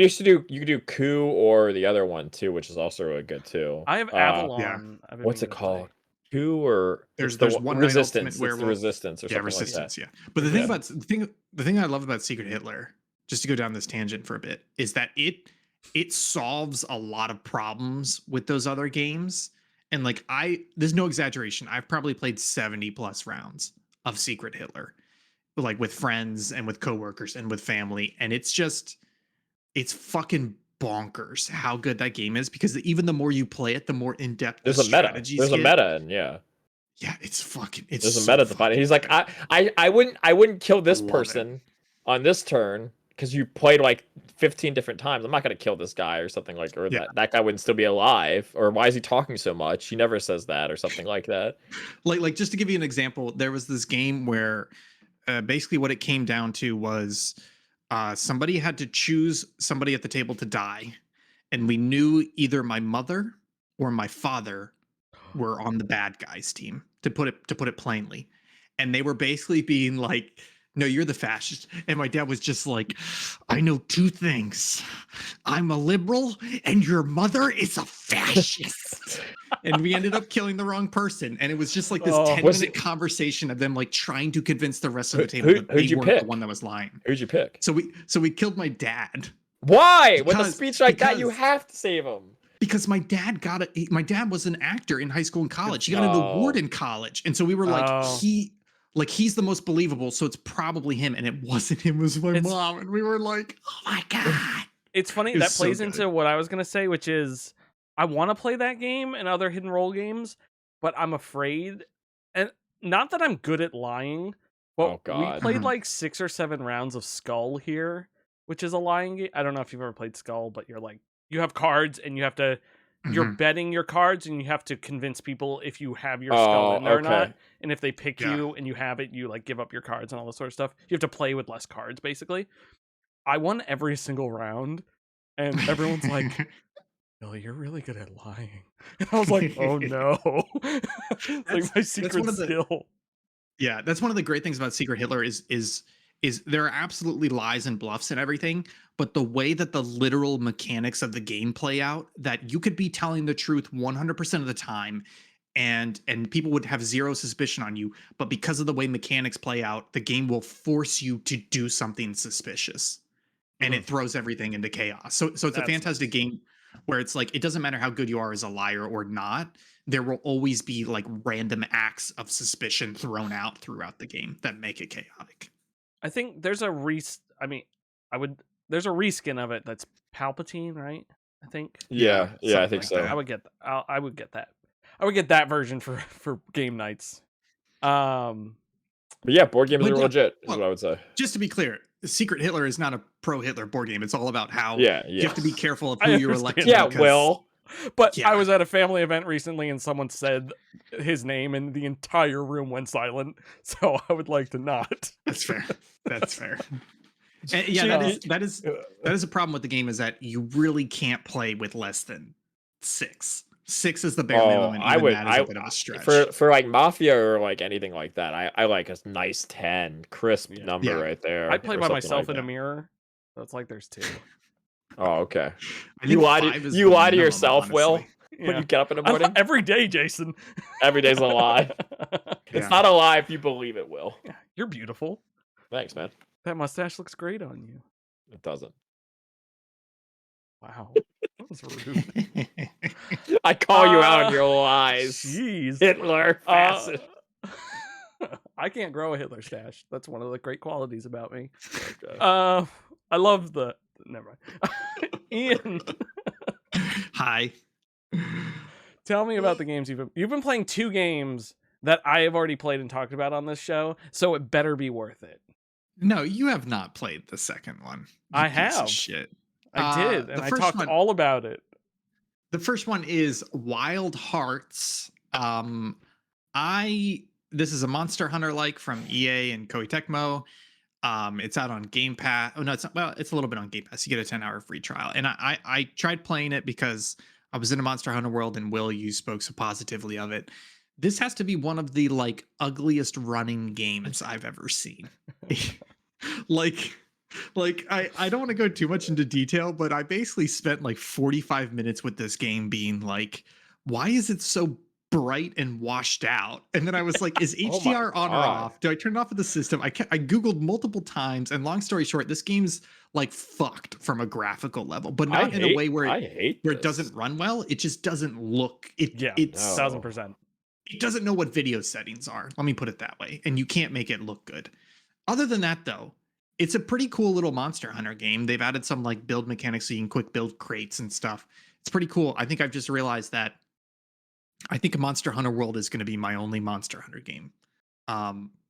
do Coup or the other one too, which is also really good too. I have Avalon. I've been What's it meaning to play. called? Coup or There's the one Night Resistance. Ultimate It's the Werewolf. Resistance or Yeah, something Resistance. like that. Yeah, but the thing Yeah. about the thing I love about Secret Hitler, just to go down this tangent for a bit, is that it solves a lot of problems with those other games. And like there's no exaggeration. I've probably played 70 plus rounds of Secret Hitler, like with friends and with coworkers and with family, and it's fucking bonkers how good that game is, because even the more you play it, the more in depth There's the a meta. strategies There's a get. meta, and yeah. Yeah, it's There's a so meta to find it. fucking He's like, good. I wouldn't kill this love it. person on this turn because you played like 15 different times. I'm not gonna kill this guy or something like, or Yeah. that guy wouldn't still be alive, or why is he talking so much? He never says that or something like that. Like just to give you an example, there was this game where basically what it came down to was somebody had to choose somebody at the table to die, and we knew either my mother or my father were on the bad guys team, to put it plainly, and they were basically being like, no, you're the fascist. And my dad was just like, I know 2 things. I'm a liberal and your mother is a fascist. And we ended up killing the wrong person. And it was just like this Oh. 10-minute conversation of them like trying to convince the rest of the table that who'd they you weren't pick? the one that was lying. Who'd you pick? So we killed my dad. Why? With a Because- speech like that, you because- have to save him. Because my dad was an actor in high school and college. He got an Oh. award in college. And so we were like, Oh. he's the most believable, so it's probably him. And it wasn't him, it was my It's- mom. And we were like, oh my God. It's funny It was that so plays good. into what I was gonna say, which is I want to play that game and other hidden role games, but I'm afraid, and not that I'm good at lying, but Oh, God. we played Mhm. like 6 or 7 rounds of Skull here, which is a lying game. I don't know if you've ever played Skull, but you're like, you have cards and you have to you're Mhm. betting your cards and you have to convince people if you have your skull in there or not. okay. And if they pick Yeah. you and you have it, you like give up your cards and all this sort of stuff. You have to play with less cards, basically. I won every single round, and everyone's like, Billy, you're really good at lying. And I was like, oh no. It's like my That's secret one of the- skill. Yeah, that's one of the great things about Secret Hitler is there are absolutely lies and bluffs and everything, but the way that the literal mechanics of the game play out, that you could be telling the truth 100% of the time, and people would have zero suspicion on you, but because of the way mechanics play out, the game will force you to do something suspicious, and it throws everything into chaos. So it's a That's fantastic nice. game where it's like, it doesn't matter how good you are as a liar or not, there will always be like random acts of suspicion thrown out throughout the game that make it chaotic. I think there's a there's a reskin of it that's Palpatine, right? I think. Yeah, I something think like so. that. I would get I would get that. I would get that version for game nights. But yeah, board games But are yeah, legit, is well, what I would say. Just to be clear, Secret Hitler is not a pro Hitler board game. It's all about how Yeah, you have to be careful of I who you're understand electing. Yeah, because- Will. But Yeah. I was at a family event recently and someone said his name and the entire room went silent. So I would like to not. That's fair. That's fair. And yeah, that is a problem with the game, is that you really can't play with less than 6. 6 is the bare minimum, and even that is a bit of a stretch. For like Mafia or like anything like that. I like a nice 10, crisp Yeah. number Yeah. right there. I play or by something myself like in a that. mirror. So it's like there's 2. Oh, okay. I You think lie 5 to is you the lie to minimum, yourself, Will, honestly. when you get up in the I morning. lie every day, Jason. Every day's a lie. Yeah. It's not a lie if you believe it, Will. You're beautiful. Thanks, man. That mustache looks great on you. It doesn't. Wow. That was rude. I call you out on your lies. Jeez. Hitler. Facet. I can't grow a Hitler stash. That's one of the great qualities about me. Okay. I love the. Never mind. Ian, Hi. tell me about the games you've been playing. 2 games that I have already played and talked about on this show, so it better be worth it. No, you have not played the second one. you I piece of have. Shit. I did, and the I first talked one- all about it. The first one is Wild Hearts. This is a Monster Hunter like from EA and Koei Tecmo. It's out on Game Pass. Oh no, it's not, well, it's a little bit on Game Pass. You get a 10-hour free trial. And I tried playing it because I was in a Monster Hunter world and Will, you spoke so positively of it. This has to be one of the like ugliest running games I've ever seen. like I don't want to go too much into detail, but I basically spent like 45 minutes with this game being like, why is it so bright and washed out? And then I was like, is Oh my HDR on or God. off? Do I turn it off with the system? I Googled multiple times, and long story short, this game's like fucked from a graphical level, but not in a way where I it hate where it this. doesn't run well. It just doesn't look Yeah, it's No. 1000%. it doesn't know what video settings are. Let me put it that way. And you can't make it look good. Other than that, though, it's a pretty cool little Monster Hunter game. They've added some like build mechanics so you can quick build crates and stuff. It's pretty cool. I think I've just realized that I think a Monster Hunter World is going to be my only Monster Hunter game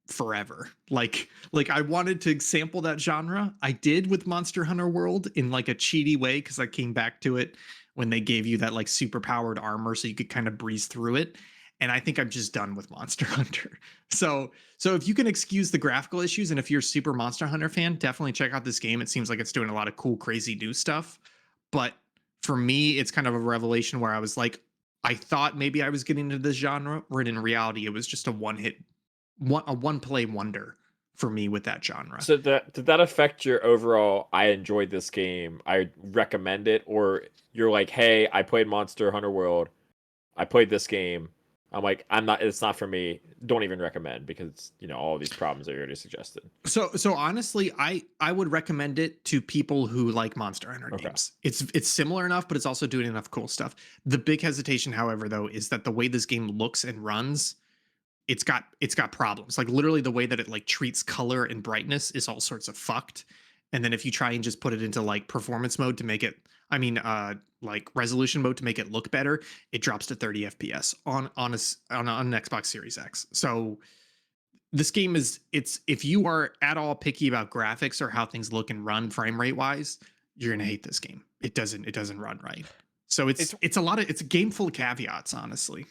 forever. Like I wanted to sample that genre. I did with Monster Hunter World in like a cheaty way because I came back to it when they gave you that like super powered armor so you could kind of breeze through it. And I think I'm just done with Monster Hunter. So if you can excuse the graphical issues, and if you're a super Monster Hunter fan, definitely check out this game. It seems like it's doing a lot of cool, crazy new stuff. But for me, it's kind of a revelation where I was like, I thought maybe I was getting into this genre, where in reality, it was just a one play wonder for me with that genre. So did that affect your overall? I enjoyed this game. I recommend it, or you're like, hey, I played Monster Hunter World. I played this game. I'm like, it's not for me. Don't even recommend because all these problems that you already suggested. So honestly, I would recommend it to people who like Monster Hunter games. It's similar enough, but it's also doing enough cool stuff. The big hesitation, however, though, is that the way this game looks and runs, it's got problems. Like literally the way that it like treats color and brightness is all sorts of fucked. And then if you try and just put it into like performance mode to make it, like resolution mode to make it look better, it drops to 30 FPS on an Xbox Series X. So this game if you are at all picky about graphics or how things look and run frame rate wise, you're gonna hate this game. It doesn't run right. So it's a game full of caveats, honestly.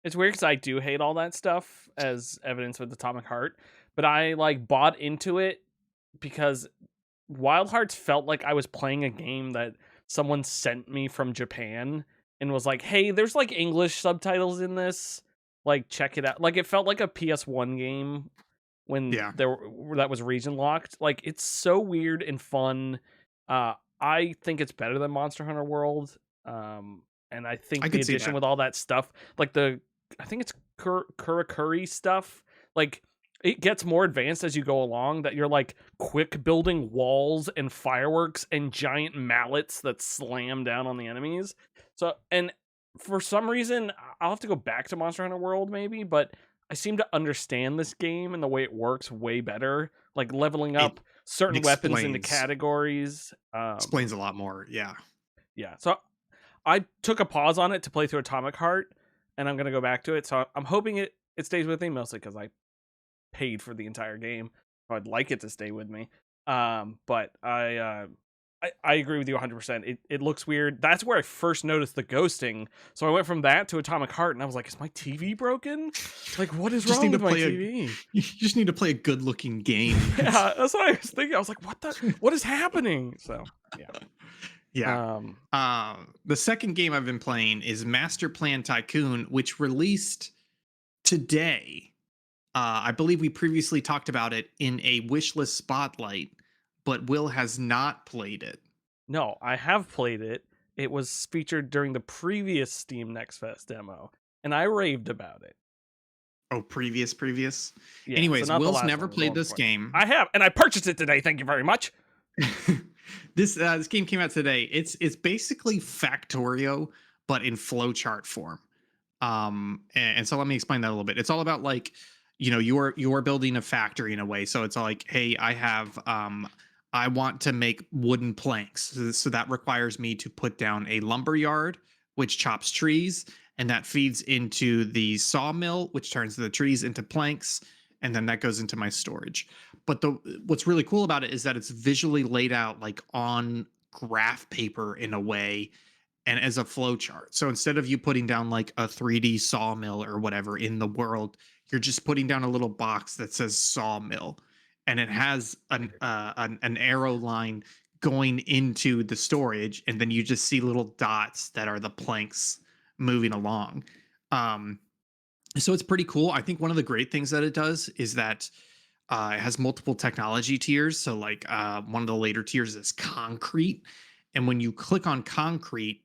It's weird because I do hate all that stuff, as evidence with Atomic Heart, but I like bought into it because Wild Hearts felt like I was playing a game that someone sent me from Japan and was like, hey, there's like English subtitles in this, like check it out. Like it felt like a PS1 game when that was region locked. Like it's so weird and fun. I think it's better than Monster Hunter World, and I think the addition with all that stuff, like I think it's Kurakuri stuff, like it gets more advanced as you go along, that you're like quick building walls and fireworks and giant mallets that slam down on the enemies. So, and for some reason, I'll have to go back to Monster Hunter World maybe, but I seem to understand this game and the way it works way better. Like leveling up certain weapons into categories. Explains a lot more. Yeah. Yeah. So I took a pause on it to play through Atomic Heart, and I'm going to go back to it. So I'm hoping it stays with me, mostly because I paid for the entire game. So I'd like it to stay with me. But I agree with you 100%. It looks weird. That's where I first noticed the ghosting. So I went from that to Atomic Heart, and I was like, is my TV broken? Like, what is wrong with my TV? You just need to play a good-looking game. Yeah, that's what I was thinking. I was like, what is happening? So, yeah. Yeah. The second game I've been playing is Master Plan Tycoon, which released today. I believe we previously talked about it in a wishlist spotlight, but Will has not played it. No, I have played it. It was featured during the previous Steam Next Fest demo, and I raved about it. Oh, previous? Yeah, Anyways, so Will's never played this game. I have, and I purchased it today. Thank you very much. This game came out today. It's basically Factorio, but in flowchart form. And so let me explain that a little bit. It's all about like, you're building a factory in a way. So it's like, hey, I want to make wooden planks. So that requires me to put down a lumber yard, which chops trees, and that feeds into the sawmill, which turns the trees into planks, and then that goes into my storage. But what's really cool about it is that it's visually laid out like on graph paper in a way and as a flow chart. So instead of you putting down like a 3D sawmill or whatever in the world, you're just putting down a little box that says sawmill, and it has an arrow line going into the storage, and then you just see little dots that are the planks moving along. So it's pretty cool. I think one of the great things that it does is that it has multiple technology tiers. So like one of the later tiers is concrete, and when you click on concrete,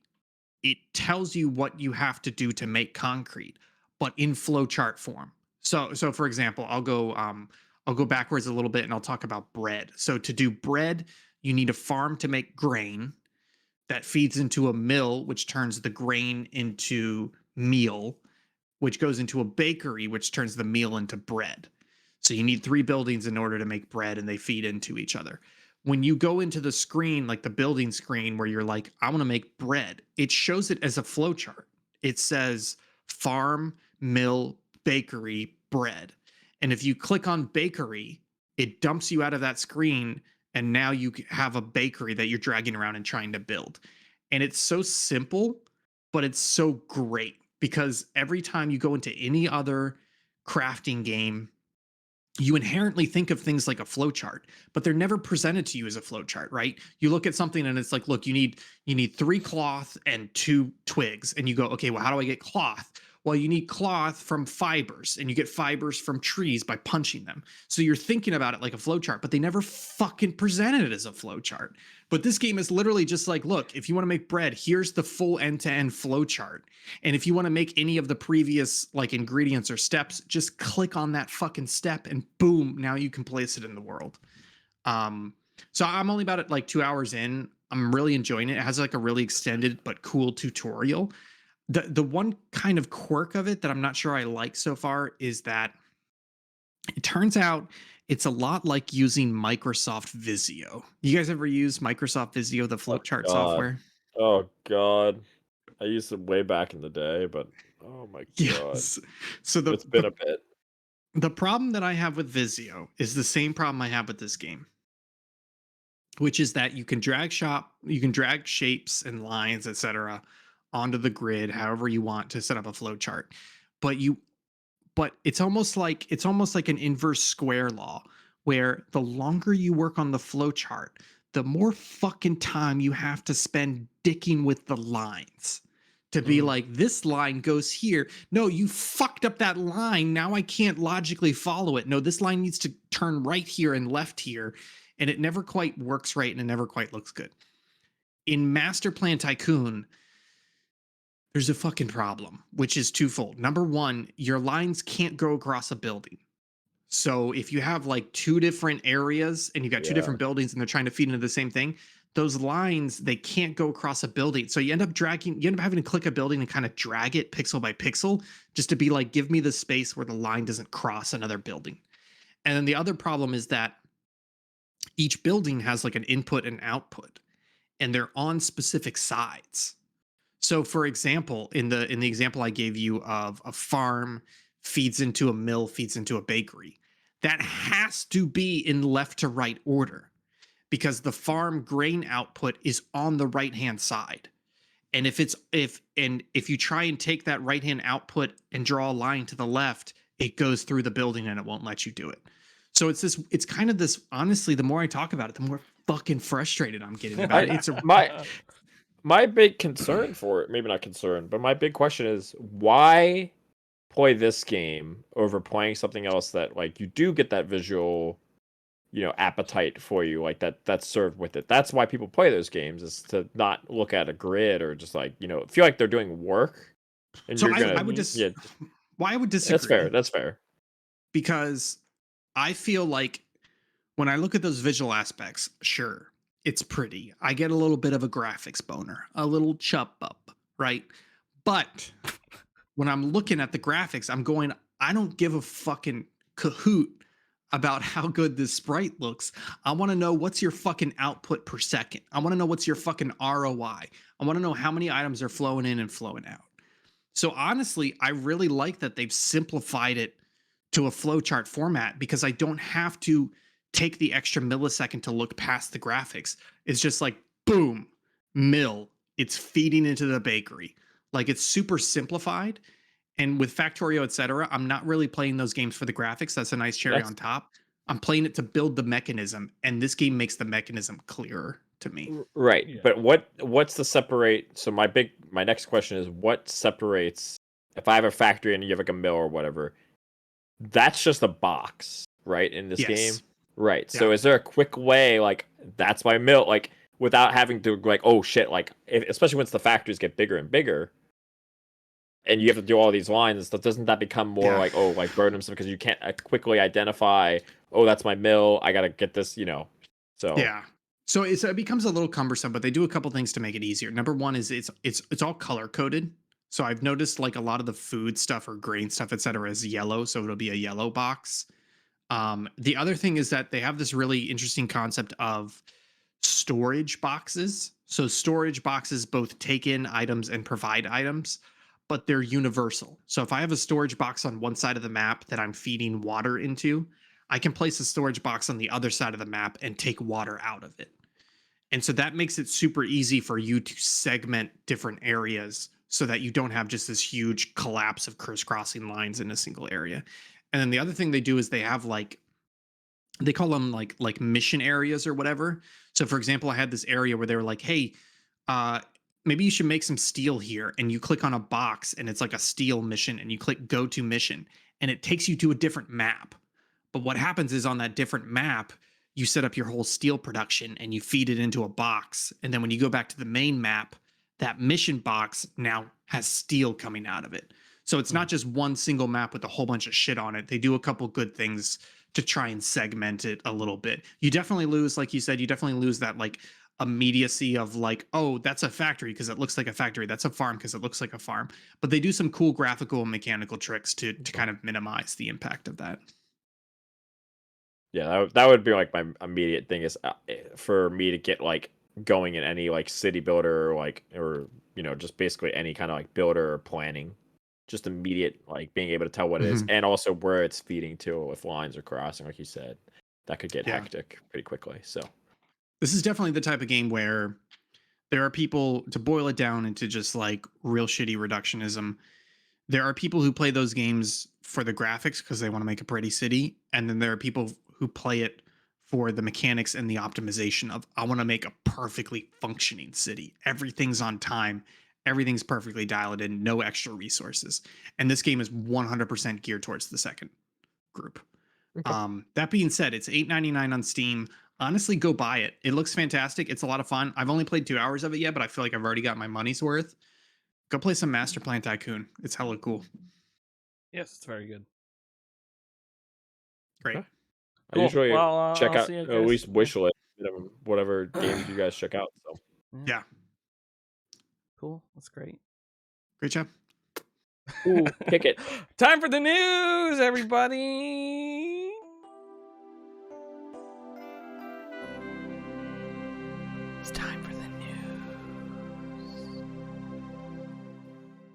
it tells you what you have to do to make concrete, but in flowchart form. So for example, I'll go backwards a little bit and I'll talk about bread. So to do bread, you need a farm to make grain that feeds into a mill, which turns the grain into meal, which goes into a bakery, which turns the meal into bread. So you need 3 buildings in order to make bread, and they feed into each other. When you go into the screen, like the building screen where you're like, I want to make bread, it shows it as a flowchart. It says farm, mill, bakery, bread. And if you click on bakery, it dumps you out of that screen, and now you have a bakery that you're dragging around and trying to build. And it's so simple, but it's so great because every time you go into any other crafting game, you inherently think of things like a flowchart, but they're never presented to you as a flowchart, right? You look at something and it's like, look, you need 3 cloth and 2 twigs, and you go, okay, well, how do I get cloth? Well, you need cloth from fibers, and you get fibers from trees by punching them. So you're thinking about it like a flowchart, but they never fucking presented it as a flowchart. But this game is literally just like, look, if you want to make bread, here's the full end-to-end flowchart. And if you want to make any of the previous like ingredients or steps, just click on that fucking step and boom, now you can place it in the world. So I'm only about like 2 hours in. I'm really enjoying it. It has like a really extended but cool tutorial. The one kind of quirk of it that I'm not sure I like so far is that it turns out it's a lot like using Microsoft Visio. You guys ever use Microsoft Visio, the flowchart software? Oh god, I used it way back in the day, but oh my god, Yes. So it's been a bit. the problem that I have with Visio is the same problem I have with this game, which is that you can drag shapes and lines, etc., onto the grid however you want to set up a flowchart. But it's almost like an inverse square law, where the longer you work on the flowchart, the more fucking time you have to spend dicking with the lines to be like, this line goes here. No, you fucked up that line. Now I can't logically follow it. No, this line needs to turn right here and left here. And it never quite works right, and it never quite looks good. In Master Plan Tycoon, there's a fucking problem, which is twofold. Number one, your lines can't go across a building. So if you have like 2 different areas and you've got 2 different buildings and they're trying to feed into the same thing, those lines, they can't go across a building. So you end up having to click a building and kind of drag it pixel by pixel just to be like, give me the space where the line doesn't cross another building. And then the other problem is that each building has like an input and output, and they're on specific sides. So for example, in the example I gave you of a farm feeds into a mill, feeds into a bakery, that has to be in left to right order, because the farm grain output is on the right hand side. And if you try and take that right hand output and draw a line to the left, it goes through the building and it won't let you do it. So it's kind of this, honestly, the more I talk about it, the more fucking frustrated I'm getting about it. It's my big concern for it, maybe not concern, but my big question is, why play this game over playing something else that like you do get that visual, appetite for you, like that's served with it. That's why people play those games, is to not look at a grid or just like, feel like they're doing work. And so I would disagree. That's fair. Because I feel like when I look at those visual aspects, sure, it's pretty. I get a little bit of a graphics boner, a little chub up, right? But when I'm looking at the graphics, I'm going, I don't give a fucking cahoot about how good this sprite looks. I want to know what's your fucking output per second. I want to know what's your fucking ROI. I want to know how many items are flowing in and flowing out. So honestly, I really like that they've simplified it to a flowchart format because I don't have to take the extra millisecond to look past the graphics. It's just like, boom, mill. It's feeding into the bakery. Like it's super simplified. And with Factorio, etc., I'm not really playing those games for the graphics. That's a nice cherry on top. I'm playing it to build the mechanism, and this game makes the mechanism clearer to me. Right. Yeah. But what's the separate? So my next question is, what separates if I have a factory and you have like a mill or whatever? That's just a box, right? In this game, right? Yeah. So is there a quick way, like that's my mill, like without having to like, oh shit, like especially once the factories get bigger and bigger. And you have to do all these lines and stuff. Doesn't that become more like, oh, like burdensome because you can't quickly identify, oh, that's my mill. I got to get this, So yeah. So it becomes a little cumbersome, but they do a couple things to make it easier. Number one is it's all color coded. So I've noticed like a lot of the food stuff or grain stuff, et cetera, is yellow. So it'll be a yellow box. The other thing is that they have this really interesting concept of storage boxes. So storage boxes both take in items and provide items, but they're universal. So if I have a storage box on one side of the map that I'm feeding water into, I can place a storage box on the other side of the map and take water out of it. And so that makes it super easy for you to segment different areas so that you don't have just this huge collapse of crisscrossing lines in a single area. And then the other thing they do is they have like, they call them like mission areas or whatever. So for example, I had this area where they were like, hey, maybe you should make some steel here. And you click on a box and it's like a steel mission and you click go to mission and it takes you to a different map. But what happens is on that different map, you set up your whole steel production and you feed it into a box. And then when you go back to the main map, that mission box now has steel coming out of it. So it's not just one single map with a whole bunch of shit on it. They do a couple good things to try and segment it a little bit. You definitely lose, like you said, you definitely lose that like immediacy of like, oh, that's a factory because it looks like a factory. That's a farm because it looks like a farm. But they do some cool graphical and mechanical tricks to kind of minimize the impact of that. Yeah, that would be like my immediate thing is for me to get like going in any like city builder or just basically any kind of like builder or planning. Just immediate like being able to tell what it is and also where it's feeding to if lines are crossing, like you said. That could get hectic pretty quickly. So this is definitely the type of game where there are people, to boil it down into just like real shitty reductionism, there are people who play those games for the graphics because they want to make a pretty city. And then there are people who play it for the mechanics and the optimization of, I want to make a perfectly functioning city. Everything's on time. Everything's perfectly dialed in, no extra resources. And this game is 100% geared towards the second group. Okay. That being said, it's $8.99 on Steam. Honestly, go buy it. It looks fantastic. It's a lot of fun. I've only played 2 hours of it yet, but I feel like I've already got my money's worth. Go play some Master Plan Tycoon. It's hella cool. Yes, it's very good. Great. Okay. I usually check out at least wish list, whatever games you guys check out. So yeah. Cool. That's great. Great job. Ooh, pick it. Time for the news, everybody. It's time for the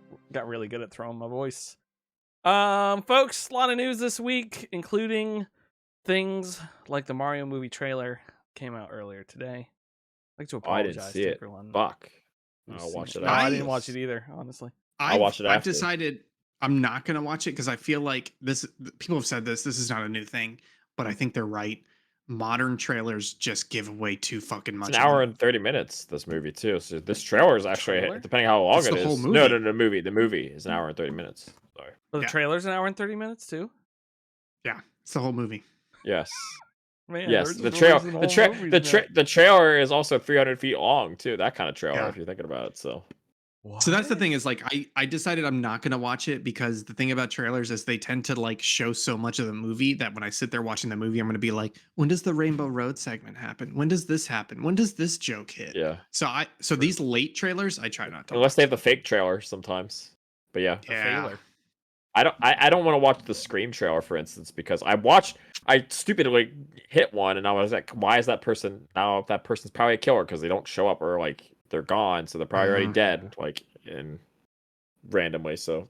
news. Got really good at throwing my voice. Folks, a lot of news this week, including things like the Mario movie trailer came out earlier today. I'd like to apologize I didn't see to it. everyone. Fuck. I'll watch it. I didn't watch it either, honestly. I'll watch it after. I've decided I'm not going to watch it because I feel like this. People have said this. This is not a new thing, but I think they're right. Modern trailers just give away too fucking much. It's an hour and 30 minutes. This movie too. So this trailer is actually depending how long it is. Whole movie. No, the movie. The movie is an hour and 30 minutes. Sorry. Well, the trailer's an hour and 30 minutes too. Yeah, it's the whole movie. Yes. Man, yes. The trailer is also 300 feet long too. That kind of trailer, if you're thinking about it. So. So that's the thing is like I decided I'm not gonna watch it because the thing about trailers is they tend to like show so much of the movie that when I sit there watching the movie, I'm gonna be like, when does the Rainbow Road segment happen? When does this happen? When does this joke hit? Yeah. So these late trailers, I try not to. Unless they have the fake trailer sometimes. But yeah. Yeah. I don't want to watch the Scream trailer, for instance, because I stupidly hit one and I was like, why is that person now? That person's probably a killer because they don't show up or like they're gone, so they're probably already dead, like in randomly. So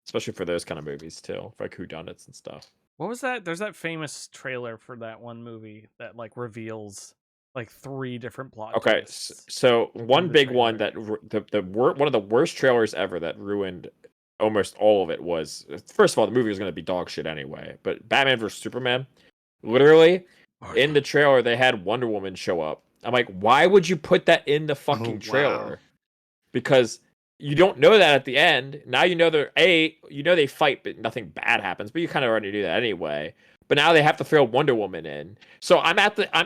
especially for those kind of movies too, for like whodunits and stuff. What was that? There's that famous trailer for that one movie that like reveals like 3 different plot Okay, twists. so one the big one trailer. that one of the worst trailers ever that ruined almost all of it was, first of all, the movie was going to be dog shit anyway, but Batman vs Superman, literally in the trailer they had Wonder Woman show up. I'm like, why would you put that in the fucking trailer? Wow. Because you don't know that at the end. Now you know they fight, but nothing bad happens. But you kind of already knew that anyway. But now they have to throw Wonder Woman in. So I'm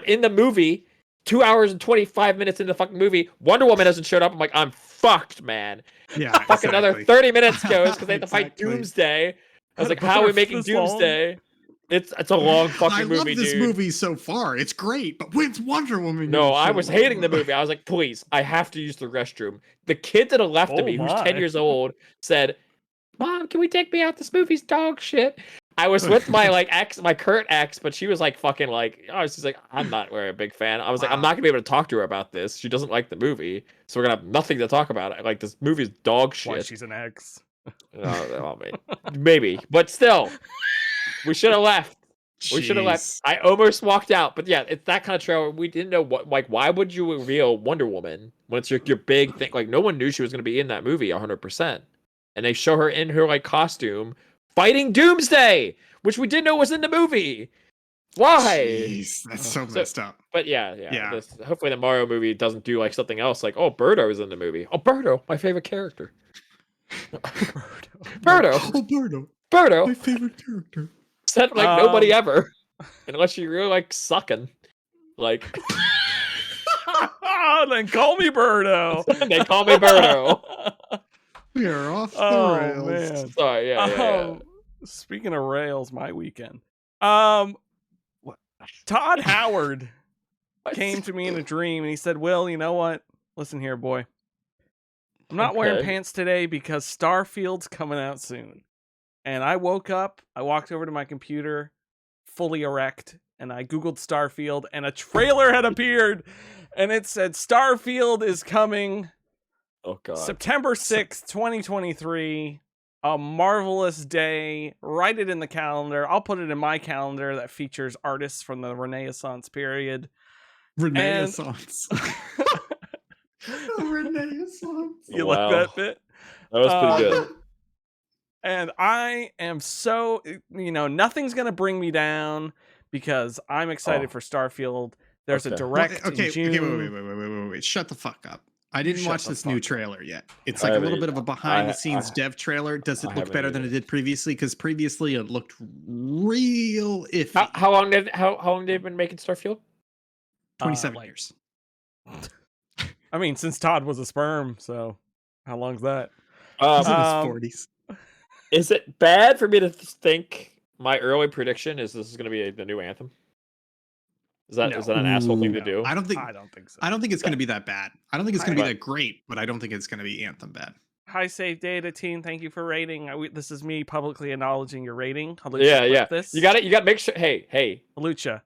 in the movie, 2 hours and 25 minutes into the fucking movie. Wonder Woman hasn't showed up. I'm like, I'm fucked, man. Yeah. Fucking another 30 minutes goes because they have to fight Exactly. Doomsday. I was like, how are we making This long? Doomsday? It's a long fucking I love movie, this dude. movie so far. It's great, but when's Wonder Woman? No, gonna I show was up? hating the movie. I was like, please, I have to use the restroom. The kid to the left of Oh me, who's my. 10 years old, said, Mom, can we take me out? This movie's dog shit. I was with my my current ex, but she was like fucking like, I was just like, I'm not really a big fan. I was like, I'm not gonna be able to talk to her about this. She doesn't like the movie, so we're gonna have nothing to talk about. Like, this movie's dog Why shit. she's an ex. Maybe, but still, we should have left. We should have left. Jeez. I almost walked out, but yeah, it's that kind of trailer. We didn't know what, like, why would you reveal Wonder Woman when it's your big thing? Like, no one knew she was going to be in that movie 100%, and they show her in her like costume fighting Doomsday, which we didn't know was in the movie. Why? Jeez, that's so messed up. But yeah. Yeah. Hopefully, the Mario movie doesn't do like something else. Like, oh, Birdo is in the movie. Oh, Birdo, my favorite character. Birdo. Oh, Birdo, Birdo. my favorite character. Said like nobody ever, unless you really like sucking. Like, Then call me Birdo. they call me Birdo. We are off the Oh rails. man. Sorry, yeah. Speaking of rails, my weekend. Todd Howard came to me in a dream and he said, Will, you know what? Listen here, boy. I'm not wearing Okay. pants today because Starfield's coming out soon. And I woke up, I walked over to my computer, fully erect, and I Googled Starfield, and a trailer had appeared, and it said, Starfield is coming Oh god. September 6th, 2023. A marvelous day. Write it in the calendar. I'll put it in my calendar that features artists from the Renaissance period. Renaissance. Renaissance. You Wow. like that bit? That was pretty good. And I am so, nothing's going to bring me down because I'm excited for Starfield. There's a Okay. direct Okay, in June. wait. Shut the fuck up. I didn't Shut watch the this new fuck up. trailer yet. It's I like a haven't little bit of a behind the scenes I- dev trailer. Does it I look haven't better than it either. did previously? Because previously it looked real iffy. How long they've been making Starfield? 27 like- years. I mean, since Todd was a sperm, so how long's that? He's in Um, his 40s. Is it bad for me to think my early prediction is this is going to be the new Anthem? Is that an asshole thing to do? I don't think I don't think so. I don't think it's going to be that bad. I don't think it's going to be Right. that great, but I don't think it's going to be Anthem bad. Hi, Save Data Team. Thank you for rating. This is me publicly acknowledging your rating. Halucha, Yeah, clip yeah. This. You got to make sure. Hey. Halucha.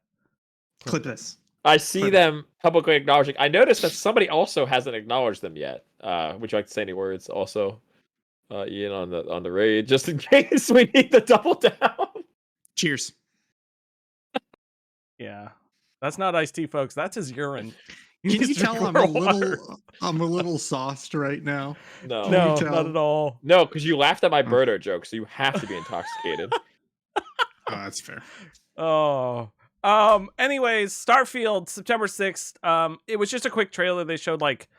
Clip this. I see them publicly acknowledging. I noticed that somebody also hasn't acknowledged them yet. Would you like to say any words? Also, Ian on the raid, just in case we need the double down. Cheers. Yeah. That's not iced tea, folks. That's his urine. Can needs you to tell drink I'm more a water. little sauced right now? No, No, tell? not at all. no, because you laughed at my Birdo joke, so you have to be intoxicated. Oh, that's fair. Oh. Anyways, Starfield, September 6th. It was just a quick trailer. They showed like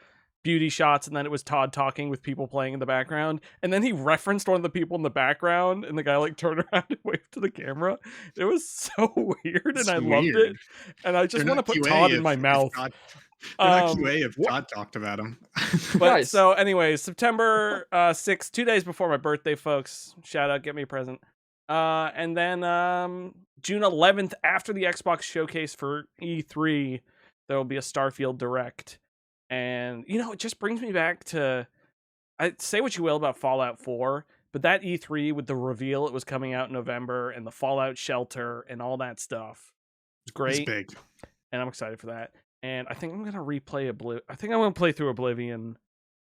beauty shots, and then it was Todd talking with people playing in the background. And then he referenced one of the people in the background, and the guy like turned around and waved to the camera. It was so weird, and It's I loved it. weird. And I just They're want to not put QA Todd in if- my if mouth. Todd- they're not Um, QA if Todd talked about him. But Nice. so, anyways, September 6th, 2 days before my birthday, folks. Shout out, get me a present. And then June 11th, after the Xbox showcase for E3, there will be a Starfield Direct. And, it just brings me back to, say what you will about Fallout 4, but that E3 with the reveal it was coming out in November and the Fallout Shelter and all that stuff was great. It's big. And I'm excited for that. And I think I'm gonna replay I think I'm gonna play through Oblivion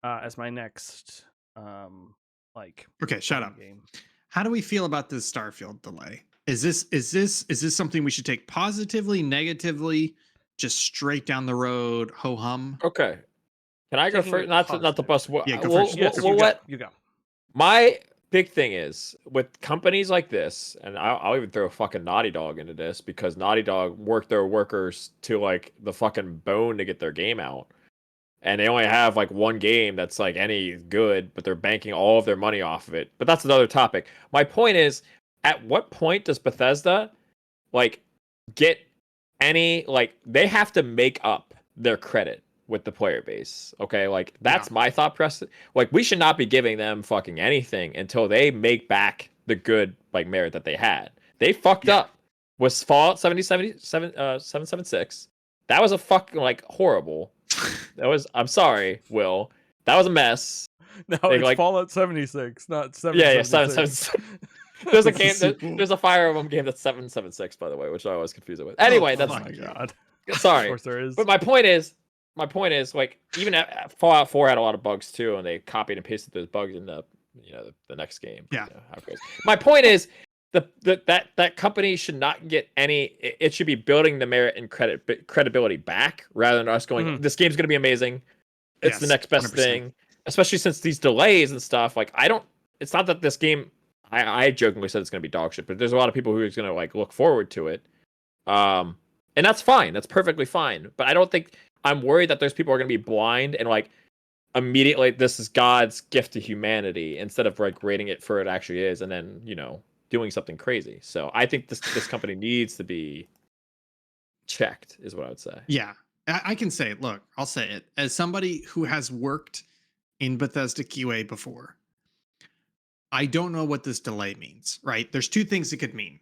as my next Okay, shut up. game. How do we feel about this Starfield delay? Is this something we should take positively, negatively, just straight down the road, ho hum? Okay. Can I go Taking first? it Not the positive. bus. Yeah, go we'll, first. we'll- Yes, we'll you let go. You go. my big thing is with companies like this, and I'll even throw fucking Naughty Dog into this because Naughty Dog worked their workers to like the fucking bone to get their game out. And they only have like one game that's like any good, but they're banking all of their money off of it. But that's another topic. My point is, at what point does Bethesda like get any like they have to make up their credit with the player base? Okay, like that's my thought process. Like we should not be giving them fucking anything until they make back the good like merit that they had. They fucked up with Fallout 776. That was a fucking like horrible. I'm sorry, Will. That was a mess. No, They, it's like- Fallout 76, not 776. Yeah, 776. There's a It's a game. sequel. There's a Fire Emblem game that's 776, by the way, which I always confuse it with. Anyway, that's Oh my god. sorry. Of course there is. But my point is, like even Fallout 4 had a lot of bugs too, and they copied and pasted those bugs in the the next game. Yeah. How it goes. My point is that company should not get any. It should be building the merit and credibility back rather than us going. Mhm. This game's gonna be amazing. It's the Yes, next best 100%. thing, especially since these delays and stuff. Like I don't. It's not that this game. I jokingly said it's gonna be dog shit, but there's a lot of people who are gonna like look forward to it. And that's fine. That's perfectly fine. But I don't think I'm worried that there's people who are gonna be blind and like immediately this is God's gift to humanity instead of like rating it for what it actually is, and then doing something crazy. So I think this company needs to be checked, is what I would say. Yeah, I can say it. Look, I'll say it. As somebody who has worked in Bethesda QA before, I don't know what this delay means, right? There's two things it could mean.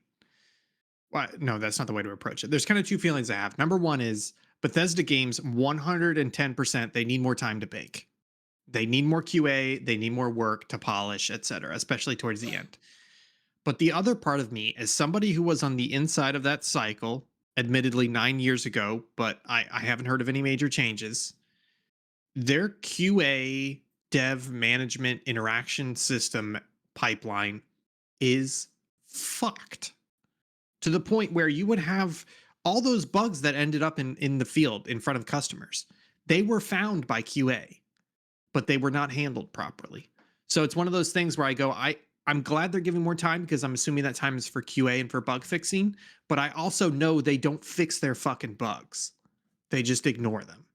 Well, no, that's not the way to approach it. There's kind of two feelings I have. Number one is Bethesda games, 110%, they need more time to bake. They need more QA, they need more work to polish, etc., especially towards the end. But the other part of me, as somebody who was on the inside of that cycle, admittedly 9 years ago, but I haven't heard of any major changes. Their QA dev management interaction system pipeline is fucked to the point where you would have all those bugs that ended up in the field in front of customers. They were found by QA, but they were not handled properly. So it's one of those things where I go, I'm glad they're giving more time because I'm assuming that time is for QA and for bug fixing, but I also know they don't fix their fucking bugs. They just ignore them.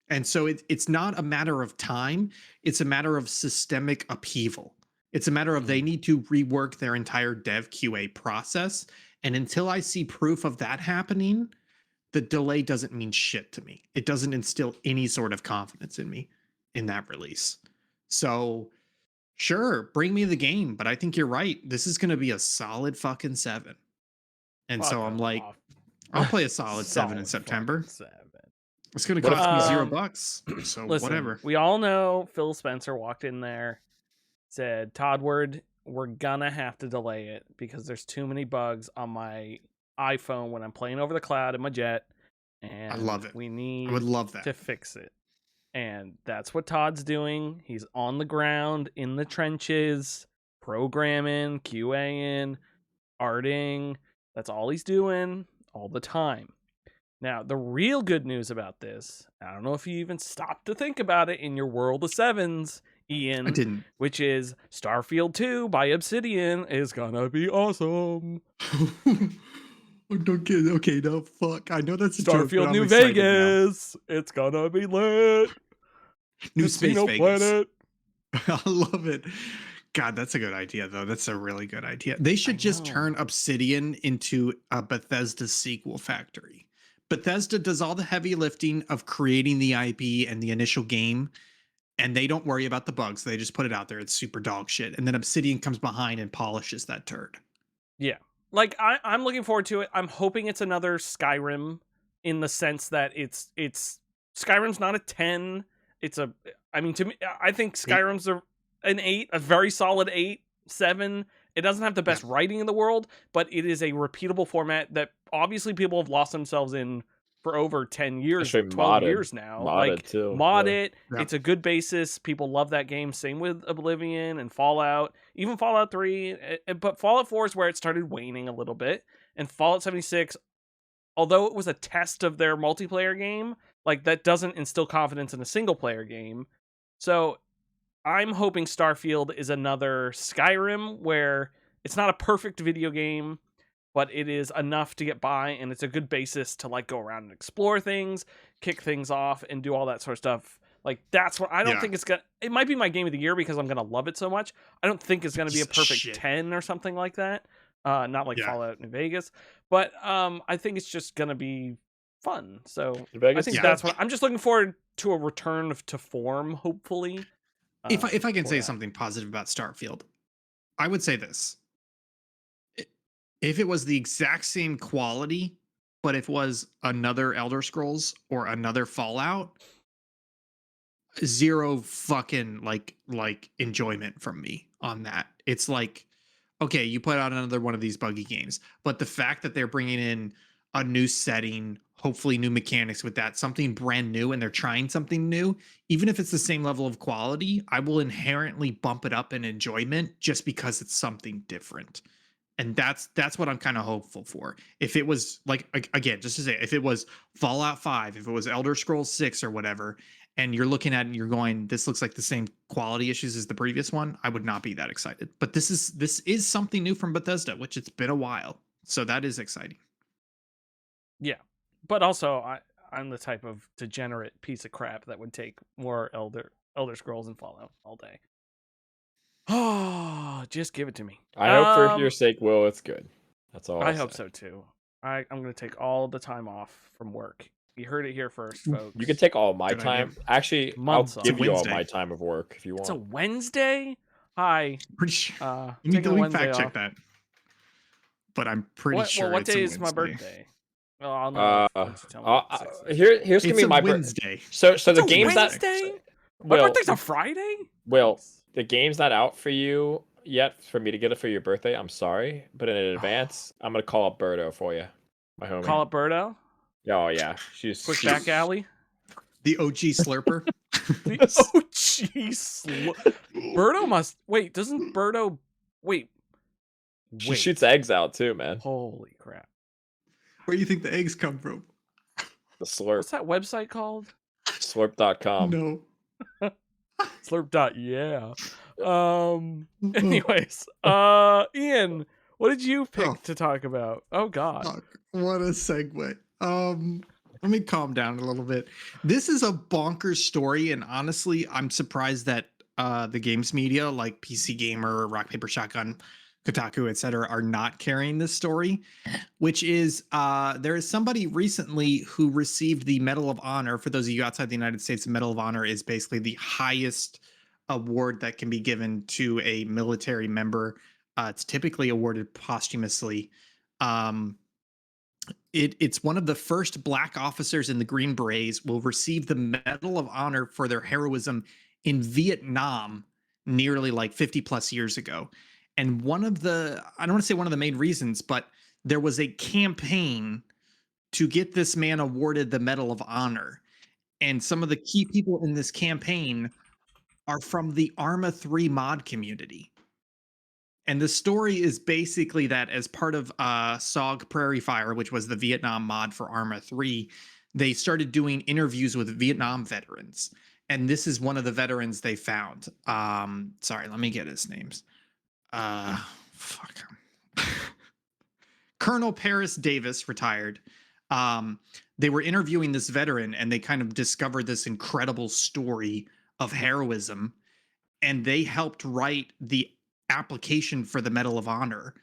And so it's not a matter of time, it's a matter of systemic upheaval. It's a matter of they need to rework their entire dev QA process. And until I see proof of that happening, the delay doesn't mean shit to me. It doesn't instill any sort of confidence in me in that release. So sure, bring me the game, but I think you're right. This is going to be a solid fucking 7. And so I'm like, I'll play a solid 7 in September. It's going to cost me $0. So Listen, whatever. We all know Phil Spencer walked in there, said, Toddward, we're gonna have to delay it because there's too many bugs on my iPhone when I'm playing over the cloud in my jet. And I love it. We need I would love that. to fix it. And that's what Todd's doing. He's on the ground, in the trenches, programming, QAing, arting. That's all he's doing all the time. Now, the real good news about this, I don't know if you even stopped to think about it in your world of sevens, Ian, I didn't. which is Starfield 2 by Obsidian is gonna be awesome. Don't get okay. No, fuck. I know that's a joke, but Starfield I'm New excited now. Vegas. It's gonna be lit. New Space Casino Vegas. Planet. I love it. God, that's a good idea, though. That's a really good idea. They should just know. turn Obsidian into a Bethesda sequel factory. Bethesda does all the heavy lifting of creating the IP and the initial game, and they don't worry about the bugs. They just put it out there. It's super dog shit. And then Obsidian comes behind and polishes that turd. Yeah. Like I'm looking forward to it. I'm hoping it's another Skyrim in the sense that it's Skyrim's not a 10. I mean, to me, I think Skyrim's an 8, a very solid 8, 7. It doesn't have the best writing in the world, but it is a repeatable format that obviously people have lost themselves in for over 10 years, Actually 12 modded. years now. Modded Like, too. mod Yeah. it. Yeah. It's a good basis. People love that game. Same with Oblivion and Fallout, even Fallout 3. But Fallout 4 is where it started waning a little bit. And Fallout 76, although it was a test of their multiplayer game, like that doesn't instill confidence in a single player game. So I'm hoping Starfield is another Skyrim where it's not a perfect video game, but it is enough to get by, and it's a good basis to like go around and explore things, kick things off, and do all that sort of stuff. Like that's what I don't think it's gonna. It might be my game of the year because I'm gonna love it so much. I don't think it's gonna be a perfect 10 or something like that. Not like Fallout New Vegas, but I think it's just gonna be fun. So Vegas, I think that's what I'm just looking forward to, a return to form, hopefully. If I can say that. something positive about Starfield, I would say this. If it was the exact same quality, but if it was another Elder Scrolls or another Fallout, zero fucking like enjoyment from me on that. It's like, okay, you put out another one of these buggy games, but the fact that they're bringing in a new setting, hopefully new mechanics with that, something brand new, and they're trying something new, even if it's the same level of quality, I will inherently bump it up in enjoyment just because it's something different. And that's what I'm kind of hopeful for. If it was like, again, just to say, if it was Fallout 5, if it was Elder Scrolls 6 or whatever, and you're looking at it and you're going, this looks like the same quality issues as the previous one, I would not be that excited. But this is something new from Bethesda, which it's been a while. So that is exciting. Yeah, but also I'm the type of degenerate piece of crap that would take more Elder Scrolls and Fallout all day. Oh, just give it to me. I hope for your sake, Will, it's good. That's all. I hope so too. I'm going to take all the time off from work. You heard it here first, folks. You can take all my Good time. idea. Actually, Months I'll off. give you all Wednesday. my time of work if you want. It's a Wednesday? Hi. Pretty sure. Taking a Let me Wednesday fact check off. that. But I'm pretty sure What it's day a is my Wednesday. birthday? Well, I'll know once you tell me. Here's gonna It's be a my birthday. Wednesday. So It's the a game's not. Wednesday? My Will, birthday's a Friday? Will, the game's not out for you yet for me to get it for your birthday. I'm sorry, but in advance, I'm gonna call up Birdo for you, my homie. Call up Birdo? Oh yeah, Quick back alley? The OG slurper. The OG Birdo must... Wait, doesn't Birdo... Wait. She shoots eggs out too, man. Holy crap. Where do you think the eggs come from? The slurp, What's that website called? slurp.com. No. Slurp.yeah. Anyways, Ian, what did you pick Oh. to talk about? Oh god. Fuck, what a segue. Let me calm down a little bit. This is a bonkers story, and honestly, I'm surprised that the games media like PC Gamer, Rock Paper Shotgun, Kotaku, etc., are not carrying this story. Which is there is somebody recently who received the Medal of Honor. For those of you outside the United States, the Medal of Honor is basically the highest award that can be given to a military member. It's typically awarded posthumously. It's one of the first Black officers in the Green Berets will receive the Medal of Honor for their heroism in Vietnam nearly like 50 plus years ago. And one of the, I don't want to say one of the main reasons, but there was a campaign to get this man awarded the Medal of Honor. And some of the key people in this campaign are from the Arma 3 mod community. And the story is basically that as part of SOG Prairie Fire, which was the Vietnam mod for Arma 3, they started doing interviews with Vietnam veterans. And this is one of the veterans they found. Sorry, let me get his names. Fuck him. Colonel Paris Davis, retired. They were interviewing this veteran and they kind of discovered this incredible story of heroism. And they helped write the application for the Medal of Honor.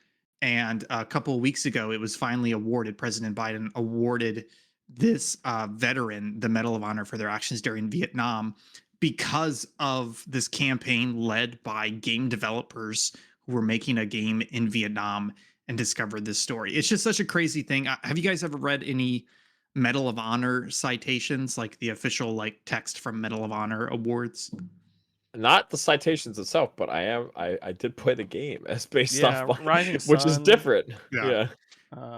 And a couple of weeks ago, it was finally awarded. President Biden awarded this veteran the Medal of Honor for their actions during Vietnam. because of this campaign led by game developers who were making a game in Vietnam and discovered this story. It's just such a crazy thing. Have you guys ever read any Medal of Honor citations, like the official like text from Medal of Honor awards? Not the citations itself, but I did play the game as based Yeah, off, Rising which is Sun. different. Yeah. Um,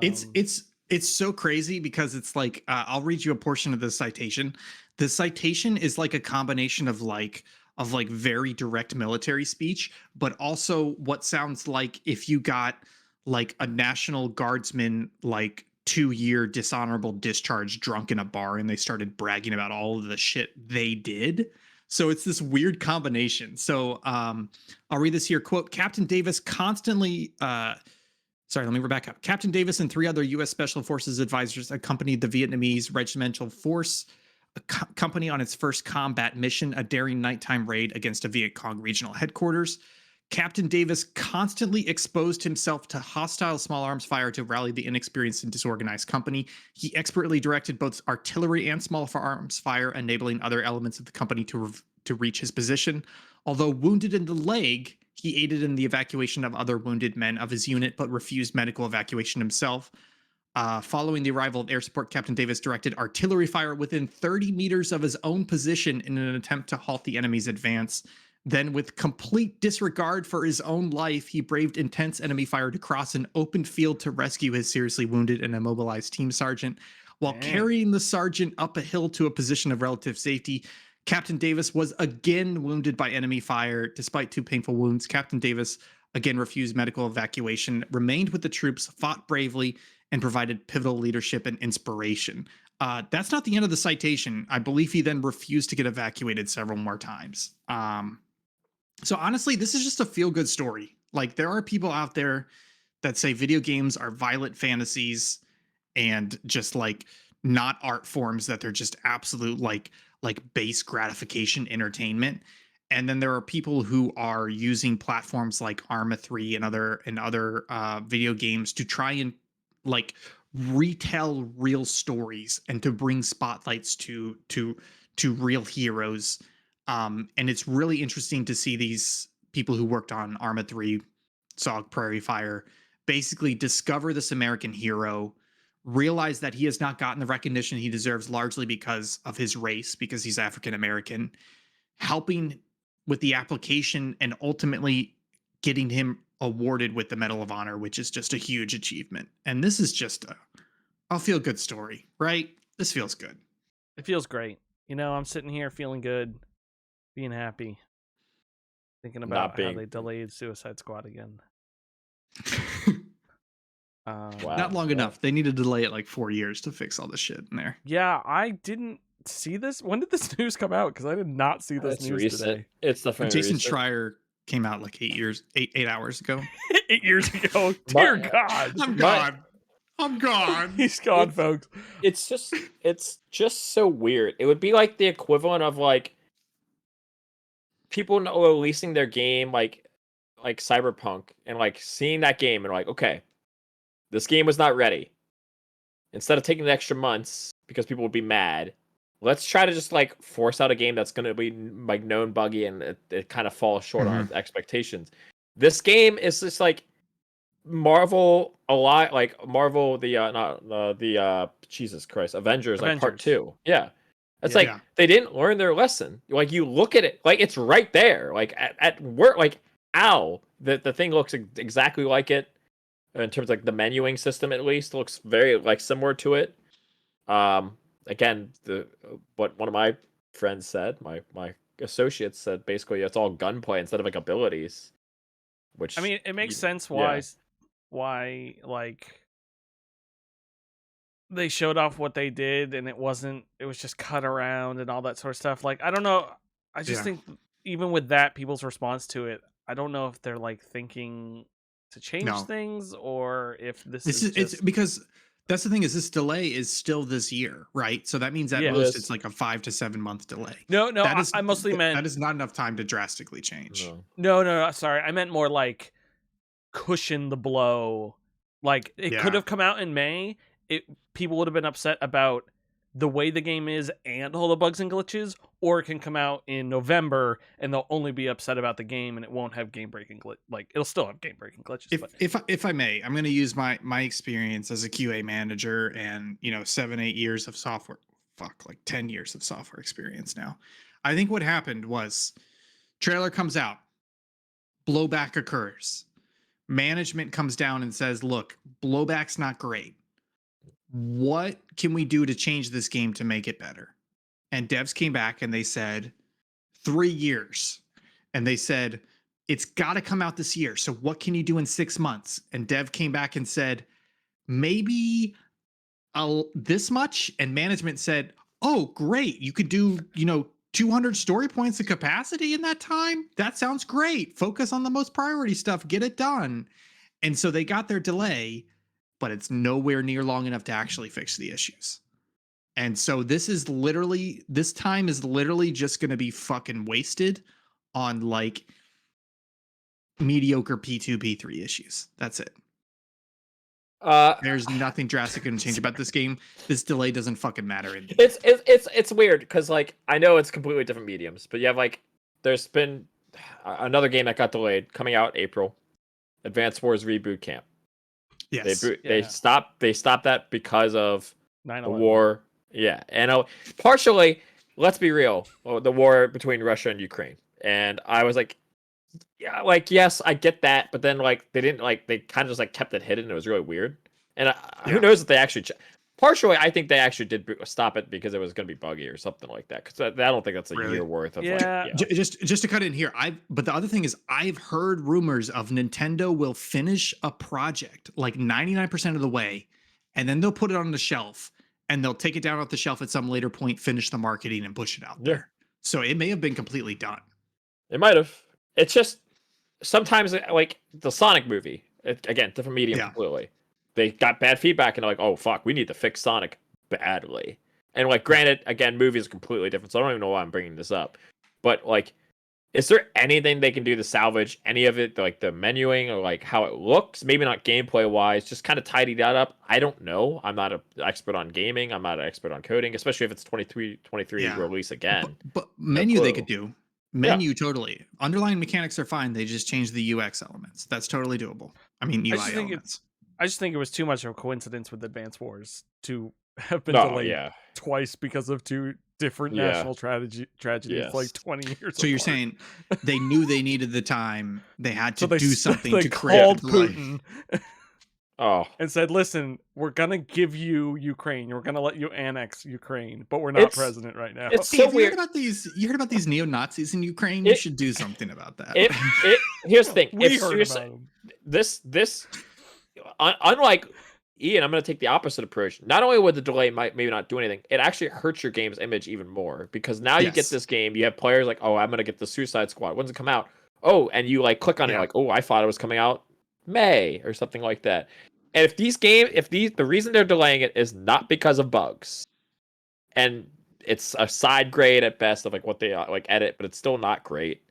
It's so crazy because it's like I'll read you a portion of the citation. The citation is like a combination of like very direct military speech, but also what sounds like if you got like a National Guardsman like 2-year dishonorable discharge drunk in a bar and they started bragging about all of the shit they did. So it's this weird combination. So I'll read this here. Quote, Captain Davis constantly sorry, let me back up. Captain Davis and 3 other U.S. Special Forces advisors accompanied the Vietnamese regimental force company on its first combat mission, a daring nighttime raid against a Viet Cong regional headquarters. Captain Davis constantly exposed himself to hostile small arms fire to rally the inexperienced and disorganized company. He expertly directed both artillery and small arms fire, enabling other elements of the company to reach his position. Although wounded in the leg, he aided in the evacuation of other wounded men of his unit, but refused medical evacuation himself. Following the arrival of air support, Captain Davis directed artillery fire within 30 meters of his own position in an attempt to halt the enemy's advance. Then, with complete disregard for his own life, he braved intense enemy fire to cross an open field to rescue his seriously wounded and immobilized team sergeant. While carrying the sergeant up a hill to a position of relative safety, Captain Davis was again wounded by enemy fire. Despite 2 painful wounds, Captain Davis again refused medical evacuation, remained with the troops, fought bravely, and provided pivotal leadership and inspiration. That's not the end of the citation. I believe he then refused to get evacuated several more times. So honestly, this is just a feel-good story. Like, there are people out there that say video games are violent fantasies and just like not art forms, that they're just absolute like base gratification entertainment. And then there are people who are using platforms like Arma 3 and other video games to try and like retell real stories and to bring spotlights to real heroes. And it's really interesting to see these people who worked on Arma 3, Saw Prairie Fire, basically discover this American hero, realize that he has not gotten the recognition he deserves largely because of his race, because he's African American, helping with the application and ultimately getting him awarded with the Medal of Honor, which is just a huge achievement. And this is just a feel-good story, right? This feels good. It feels great. You know, I'm sitting here feeling good, being happy, thinking about how they delayed Suicide Squad again. Wow. Not long enough. They need to delay it like 4 years to fix all the shit in there. Yeah, I didn't see this. When did this news come out? Because I did not see this news recent. today. It's definitely Jason recent. Schreier came out like 8 hours ago. 8 years ago. Dear God. I'm gone. I'm gone. He's gone, folks. It's just so weird. It would be like the equivalent of like people releasing their game like Cyberpunk and like seeing that game and like, okay, this game was not ready. Instead of taking the extra months because people would be mad, let's try to just like force out a game that's going to be like known buggy and it kind of falls short on expectations. This game is just like Marvel a lot, like Marvel Jesus Christ, Avengers. Like part 2. Yeah. It's they didn't learn their lesson. Like you look at it, like it's right there. Like at work, like ow, the thing looks exactly like it. In terms of like the menuing system, at least looks very like similar to it. Again, what one of my friends said, my associates said, basically it's all gunplay instead of like abilities. Which I mean, it makes sense why like they showed off what they did and it was just cut around and all that sort of stuff. Like I don't know, I just think even with that, people's response to it, I don't know if they're like thinking to change things or if this is just... It's because that's the thing, is this delay is still this year, right? So that means at most it's like a 5 to 7 month delay. No, I mostly meant that is not enough time to drastically change. No, sorry, I meant more like cushion the blow. Like it could have come out in May. People would have been upset about the way the game is and all the bugs and glitches, or it can come out in November and they'll only be upset about the game and it won't have game breaking like it'll still have game breaking glitches. If I may, I'm going to use my experience as a QA manager and 7-8 years of software, like 10 years of software experience now. I think what happened was trailer comes out, blowback occurs, management comes down and says, look, blowback's not great. What can we do to change this game to make it better? And devs came back and they said 3 years. And they said, it's got to come out this year. So what can you do in 6 months? And dev came back and said, maybe this much. And management said, oh, great. You could do, 200 story points of capacity in that time. That sounds great. Focus on the most priority stuff. Get it done. And so they got their delay, but it's nowhere near long enough to actually fix the issues. And so this time is literally just going to be fucking wasted on like mediocre P2, P3 issues. That's it. There's nothing drastic going to change about this game. This delay doesn't fucking matter. It's weird because like I know it's completely different mediums, but you have like there's been another game that got delayed coming out April, Advanced Wars Reboot Camp. Yes. They stopped that because of 9/11. the war. Yeah, and partially, let's be real, the war between Russia and Ukraine. And I was like, yeah, like yes, I get that, but then like they didn't like they kind of just like kept it hidden. It was really weird. And who knows if they actually partially, I think they actually did stop it because it was going to be buggy or something like that. Because I don't think that's a year worth of Just to cut in here, but the other thing is I've heard rumors of Nintendo will finish a project like 99% of the way, and then they'll put it on the shelf and they'll take it down off the shelf at some later point, finish the marketing and push it out there. So it may have been completely done. It might have. It's just sometimes like the Sonic movie, again, different medium completely. They got bad feedback and they're like, oh, fuck, we need to fix Sonic badly. And, like, granted, again, movies are completely different, so I don't even know why I'm bringing this up. But, like, is there anything they can do to salvage any of it, like the menuing or, like, how it looks? Maybe not gameplay-wise, just kind of tidy that up. I don't know. I'm not an expert on gaming. I'm not an expert on coding, especially if it's 23 release again. But menu they could do. Menu, totally. Underlying mechanics are fine. They just change the UX elements. That's totally doable. I mean, UI elements. I just think it was too much of a coincidence with Advance Wars to have been delayed twice because of two different national tragedies like 20 years So apart. You're saying they knew they needed the time. They had to do something they to create called Putin and said, listen, we're going to give you Ukraine. We're going to let you annex Ukraine, but we're not president right now. It's so weird. You heard about these neo-Nazis in Ukraine? You should do something about that. Here's the thing. We heard about them. This unlike Ian, I'm going to take the opposite approach. Not only would the delay maybe not do anything, it actually hurts your game's image even more because now you get this game, you have players like, oh, I'm going to get the Suicide Squad. When's it come out? Oh, and you like click on it like, oh, I thought it was coming out May or something like that. And if the reason they're delaying it is not because of bugs, and it's a side grade at best of like what they like edit, but it's still not great.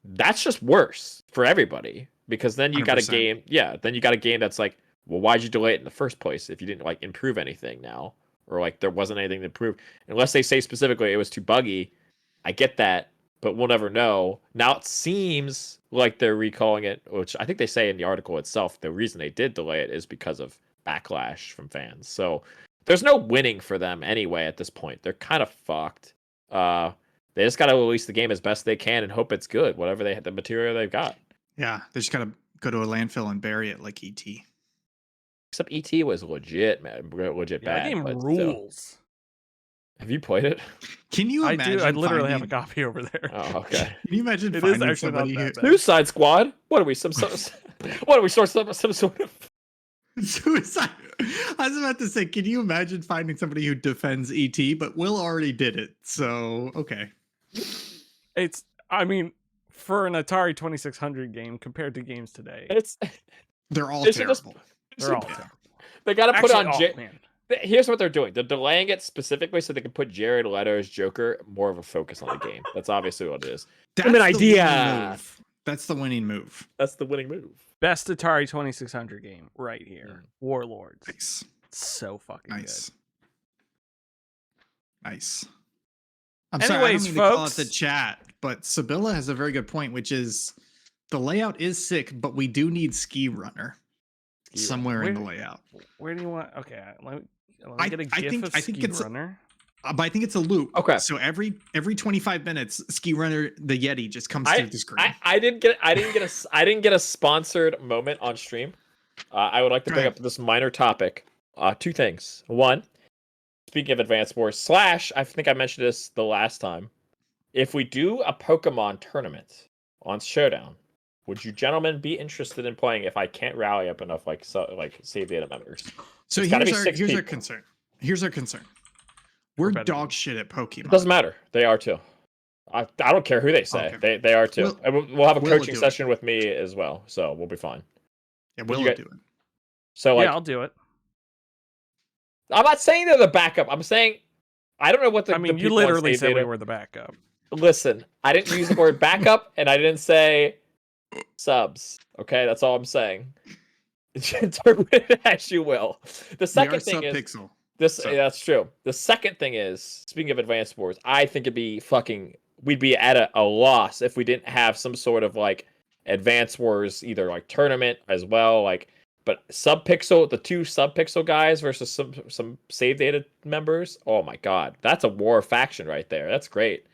That's just worse for everybody. Because then you got a game, then you got a game that's like, well, why'd you delay it in the first place if you didn't like improve anything now? Or like there wasn't anything to improve. Unless they say specifically it was too buggy. I get that, but we'll never know. Now it seems like they're recalling it, which I think they say in the article itself, the reason they did delay it is because of backlash from fans. So there's no winning for them anyway at this point. They're kind of fucked. They just got to release the game as best they can and hope it's good, whatever the material they've got. Yeah, they just gotta go to a landfill and bury it like ET. Except ET was legit, man. Legit bad. That game rules. Still. Have you played it? Can you imagine? I literally have a copy over there. Oh, okay. Can you imagine it finding is somebody not that who... Suicide Squad? What are we? Some sort of Suicide. I was about to say, can you imagine finding somebody who defends ET? But Will already did it, so okay. I mean, for an Atari 2600 game compared to games today, they're all terrible. They're all terrible. They got to put on. Here's what they're doing. They're delaying it specifically so they can put Jared Leto's Joker more of a focus on the game. That's obviously what it is. That's an idea. That's the winning move. That's the winning move. Best Atari 2600 game right here. Warlords. Nice. So fucking good. Nice. I'm sorry, I don't Anyways, mean to call it folks. the chat, but Sabilla has a very good point, which is the layout is sick, but we do need Ski Runner somewhere in the layout. Where do you want? Okay, let me I- get a I GIF think- of I think Ski it's- Runner. But I think it's a loop. Okay. So every 25 minutes, Ski Runner the Yeti just comes through the screen. I didn't get a sponsored moment on stream. I would like to Go bring ahead. up this minor topic. Two things. One, speaking of Advanced Wars, / I think I mentioned this the last time. If we do a Pokemon tournament on Showdown, would you gentlemen be interested in playing if I can't rally up enough like save data members? So It's gotta here's be our 6 here's our people. concern. Here's our concern. We're better dog than- shit at Pokemon. It doesn't matter. They are too. I don't care who they say. Okay. They are too. We'll- And we'll have a we'll coaching do it. session with me as well, so we'll be fine. Yeah, you we'll got- do it. So like, Yeah, I'll do it. I'm not saying they're the backup. I'm saying I don't know what the. I mean, the you people on literally stage said we data- were the backup. Listen, I didn't use the word backup, and I didn't say subs. Okay, that's all I'm saying. Interpret it as you will. The We are second thing is Subpixel. this. So- That's true. The second thing is, speaking of Advanced Wars, I think it'd be fucking. We'd be at a loss if we didn't have some sort of like Advanced Wars, either like tournament as well, like. But Subpixel, the 2 Subpixel guys versus some save data members. Oh my god, that's a war faction right there. That's great.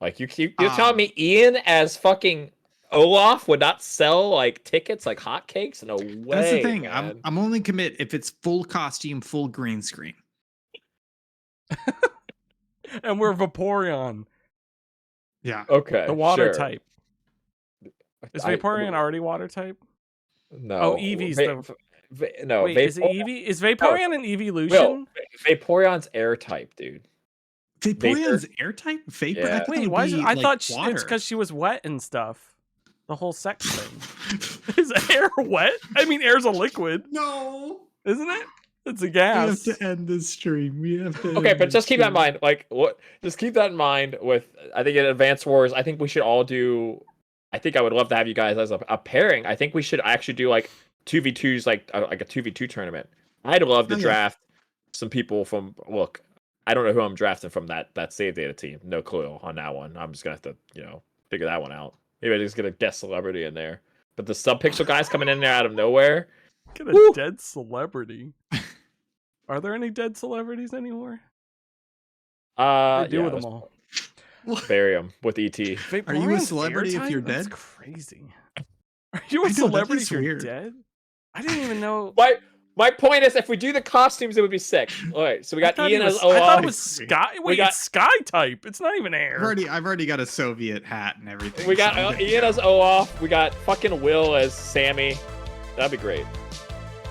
Like you're telling me Ian as fucking Olaf would not sell like tickets like hotcakes? No way. That's the thing. man. I'm only commit if it's full costume, full green screen. And we're Vaporeon, Yeah. Okay. the water sure. type. Is I- Vaporeon already water type? No. Oh, Eevee's the. no. Wait, is it Eevee? Is Vaporeon an Evolution? Will, Vaporeon's air type, dude. Vaporeon's air type? Vapor? Yeah. I thought it Wait, would why? Is be, it, I like, thought water. it's because she was wet and stuff. The whole sex thing. Is air wet? I mean, air's a liquid, No. isn't it? It's a We gas. have to end this stream. We have to. Okay, end but this just keep that in stream. mind. Like, what? Just keep that in mind. With I think in Advanced Wars, I think we should all do. I think I would love to have you guys as a pairing. I think we should actually do like 2v2s, like a 2v2 tournament. I'd love to Oh, yeah. draft some people from. Look, I don't know who I'm drafting from that save data team. No clue on that one. I'm just gonna have to figure that one out. Maybe I just get a guest celebrity in there. But the Subpixel guys coming in there out of nowhere. Get a Woo. dead celebrity. Are there any dead celebrities anymore? What do Yeah, with them all? bury them with ET. Are you a Vaporeon's celebrity if airtight? you're That's dead? crazy. Are you I a know, that celebrity is if you're weird. dead? I didn't even know. My point is, if we do the costumes, it would be sick. All right, so we got Ian as I thought it Olaf. was sky. Wait, got- it's sky type. It's not even air. I've already got a Soviet hat and everything. We got so I'm good to Ian go. as Olaf. We got fucking Will as Sammy. That'd be great.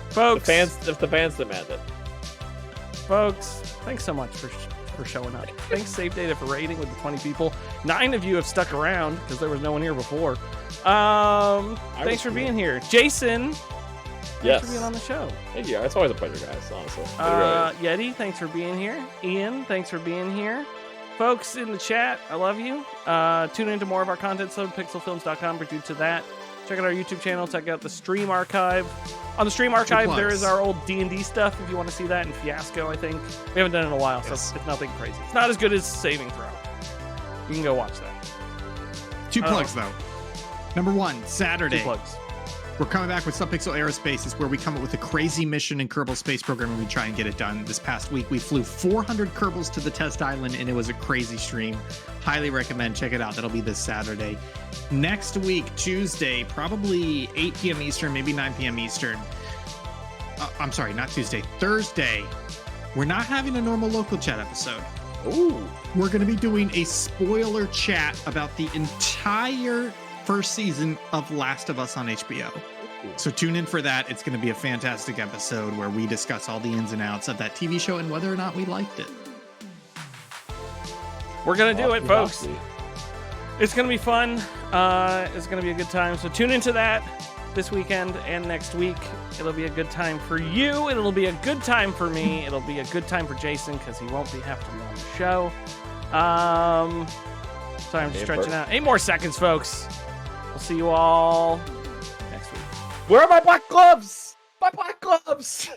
Folks, If the fans demand it. folks, thanks so much for showing up. Thanks Save Data for raiding with the 20 people. 9 of you have stuck around because there was no one here before. Thanks for being here, Jason. Thanks for being on the show. Thank you. It's always a pleasure, guys. Honestly. It really is. Yeti, thanks for being here. Ian, thanks for being here. Folks in the chat, I love you. Tune into more of our content, subpixelfilms.com for due to that. Check out our YouTube channel. Check out the stream archive. On the stream archive, there plugs. is our old D&D stuff if you want to see that in Fiasco, I think. We haven't done it in a while, Yes. so it's nothing crazy. It's not as good as Saving Throw. You can go watch that. 2 Oh. plugs though. Number 1, Saturday. 2 plugs. We're coming back with Subpixel Aerospace. It's where we come up with a crazy mission in Kerbal Space Program and we try and get it done. This past week, we flew 400 Kerbals to the test island and it was a crazy stream. Highly recommend. Check it out. That'll be this Saturday. Next week, Tuesday, probably 8 p.m. Eastern, maybe 9 p.m. Eastern. I'm sorry, not Tuesday. Thursday, we're not having a normal local chat episode. Ooh. We're going to be doing a spoiler chat about the entire first season of Last of Us on HBO. So tune in for that. It's going to be a fantastic episode where we discuss all the ins and outs of that TV show and whether or not we liked it. We're going to do it, folks. It's going to be fun. It's going to be a good time. So tune into that this weekend and next week. It'll be a good time for you. It'll be a good time for me. It'll be a good time for Jason because he won't have to be on the show. Sorry, I'm just stretching out. 8 more seconds, folks. We'll see you all next week. Where are my black gloves? My black gloves.